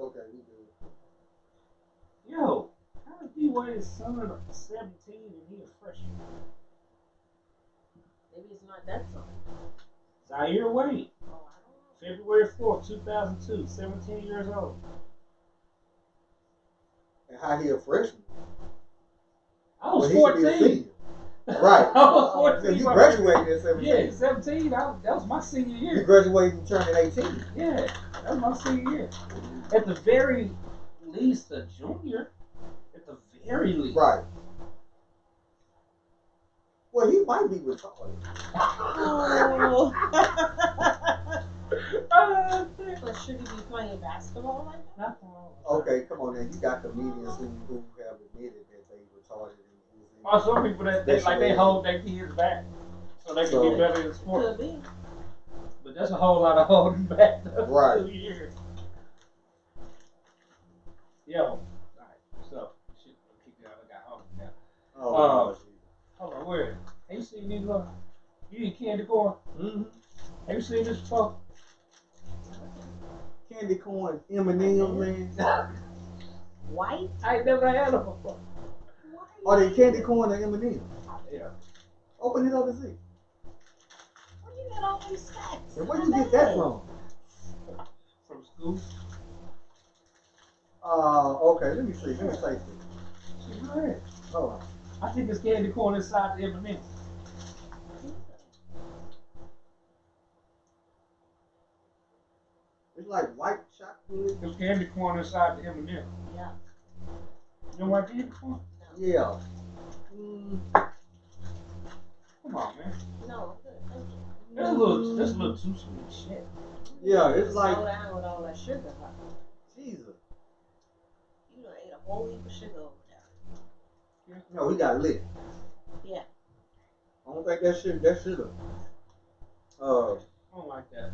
Okay, we do. Yo, how is D-Wade's son 17 and he a freshman? Maybe it's not that song. Zaire Wade, Oh, I don't know. February 4th, 2002, 17 years old. And how he a freshman? I was Well, he should be a 14. senior. Right. I was So 14. you graduated at 17. Yeah, 17. That was my senior You year. graduated and turning 18. Yeah, that was my senior year. At the very least, a junior. At the very least. Right. Well, he might be retarded. Oh. Ah, But should he be playing basketball like that? not Okay, come on now. You got comedians who have admitted that they retarded and Or some people that they hold their kids back so they can be better in sport. Could be. But that's a whole lot of holding back. Right. 2 years. Yo. Alright, so shit, keep that. I got home now. Oh, Hold on, where? Have you seen these little? You eat candy corn? mm-hmm. Have you seen this before? Candy corn, M&M, man. White? I ain't never had them before. Are they candy corn or M&M? Yeah. Open it up and see. Where you get all these snacks? And where you get that from? From school. Okay, let me see. Let me taste it. Shit, go ahead. Hold on. I think it's candy corn inside the M&M. It's like white chocolate. It's candy corn inside the M&M. Yeah. You don't like candy corn? Yeah. Come on, man. No, I'm good. Thank you. That's a little too sweet. Shit. Yeah, it's like Slow down with all that sugar. Huh? Jesus. You done ate a whole heap of sugar over there. No, he got lit. Yeah. I don't think that should have. I don't like that.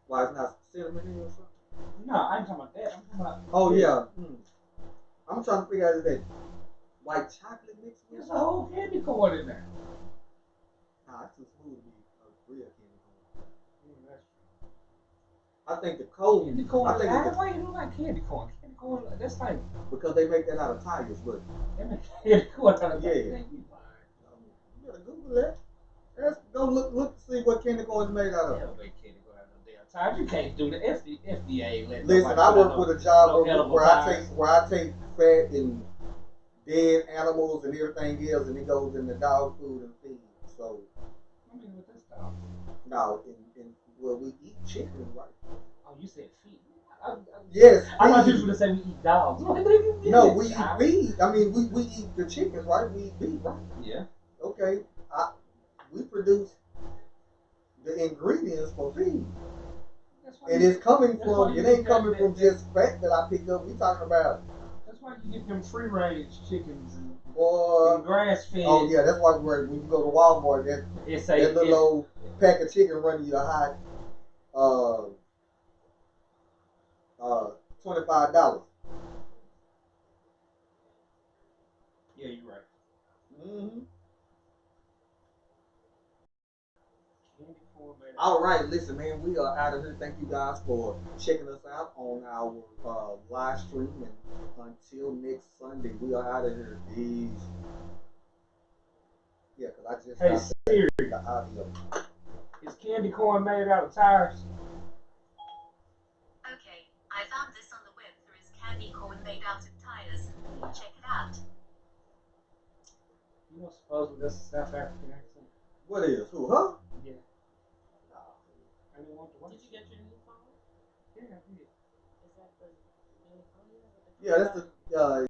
Why it's not cinnamon in or something? No, I ain't talking about that. I'm talking about. Oh yeah. I'm trying to figure out if that white chocolate mixed with There's a whole candy corn in there. Nah, it's too smooth to be a real candy corn. That's I think the cold. candy corn. I think it's Why you don't like candy corn? Candy corn, that's like because they make that out of tires, but they make candy corn out of Yeah. that. you better Google that. Go look to see what candy corn is made out They of. don't make candy corn out of no damn tires. You can't do the FDA. Let Listen, nobody I put work out with a no job edible where tires. I take fat and dead animals and everything else, and it goes in the dog food and feed. So I mean, with this stuff. no, well we eat chicken, right? Oh, you said feet. Yes. I thought you feed. were gonna say we eat dogs. No, we eat feed. I mean, we eat the chickens, right? We eat beef, right? Yeah. Okay. We produce the ingredients for feed. That's why And you, it's coming that's why from, you it ain't get coming that- from just fat that I picked up. We talking about, that's why you get them free range chickens and boy. grass fed. Oh yeah, that's why when you go to Walmart, It's that little old pack of chicken running you a hot $25. Yeah, you're right. Mm-hmm. Candy corn made out. All right, listen, man, we are out of here. Thank you guys for checking us out on our live stream, and until next Sunday, we are out of here. Peace. Yeah, because I just Hey, got Siri, the audio. is candy corn made out of tires? Okay, I found this on the web. There is candy corn made out of tires. Check it out. You know, supposedly that's a South African accent. What is? Who, huh? Yeah. I didn't want to watch. Did you get your new phone? Yeah, I did. Is that the new phone? Yeah, that's the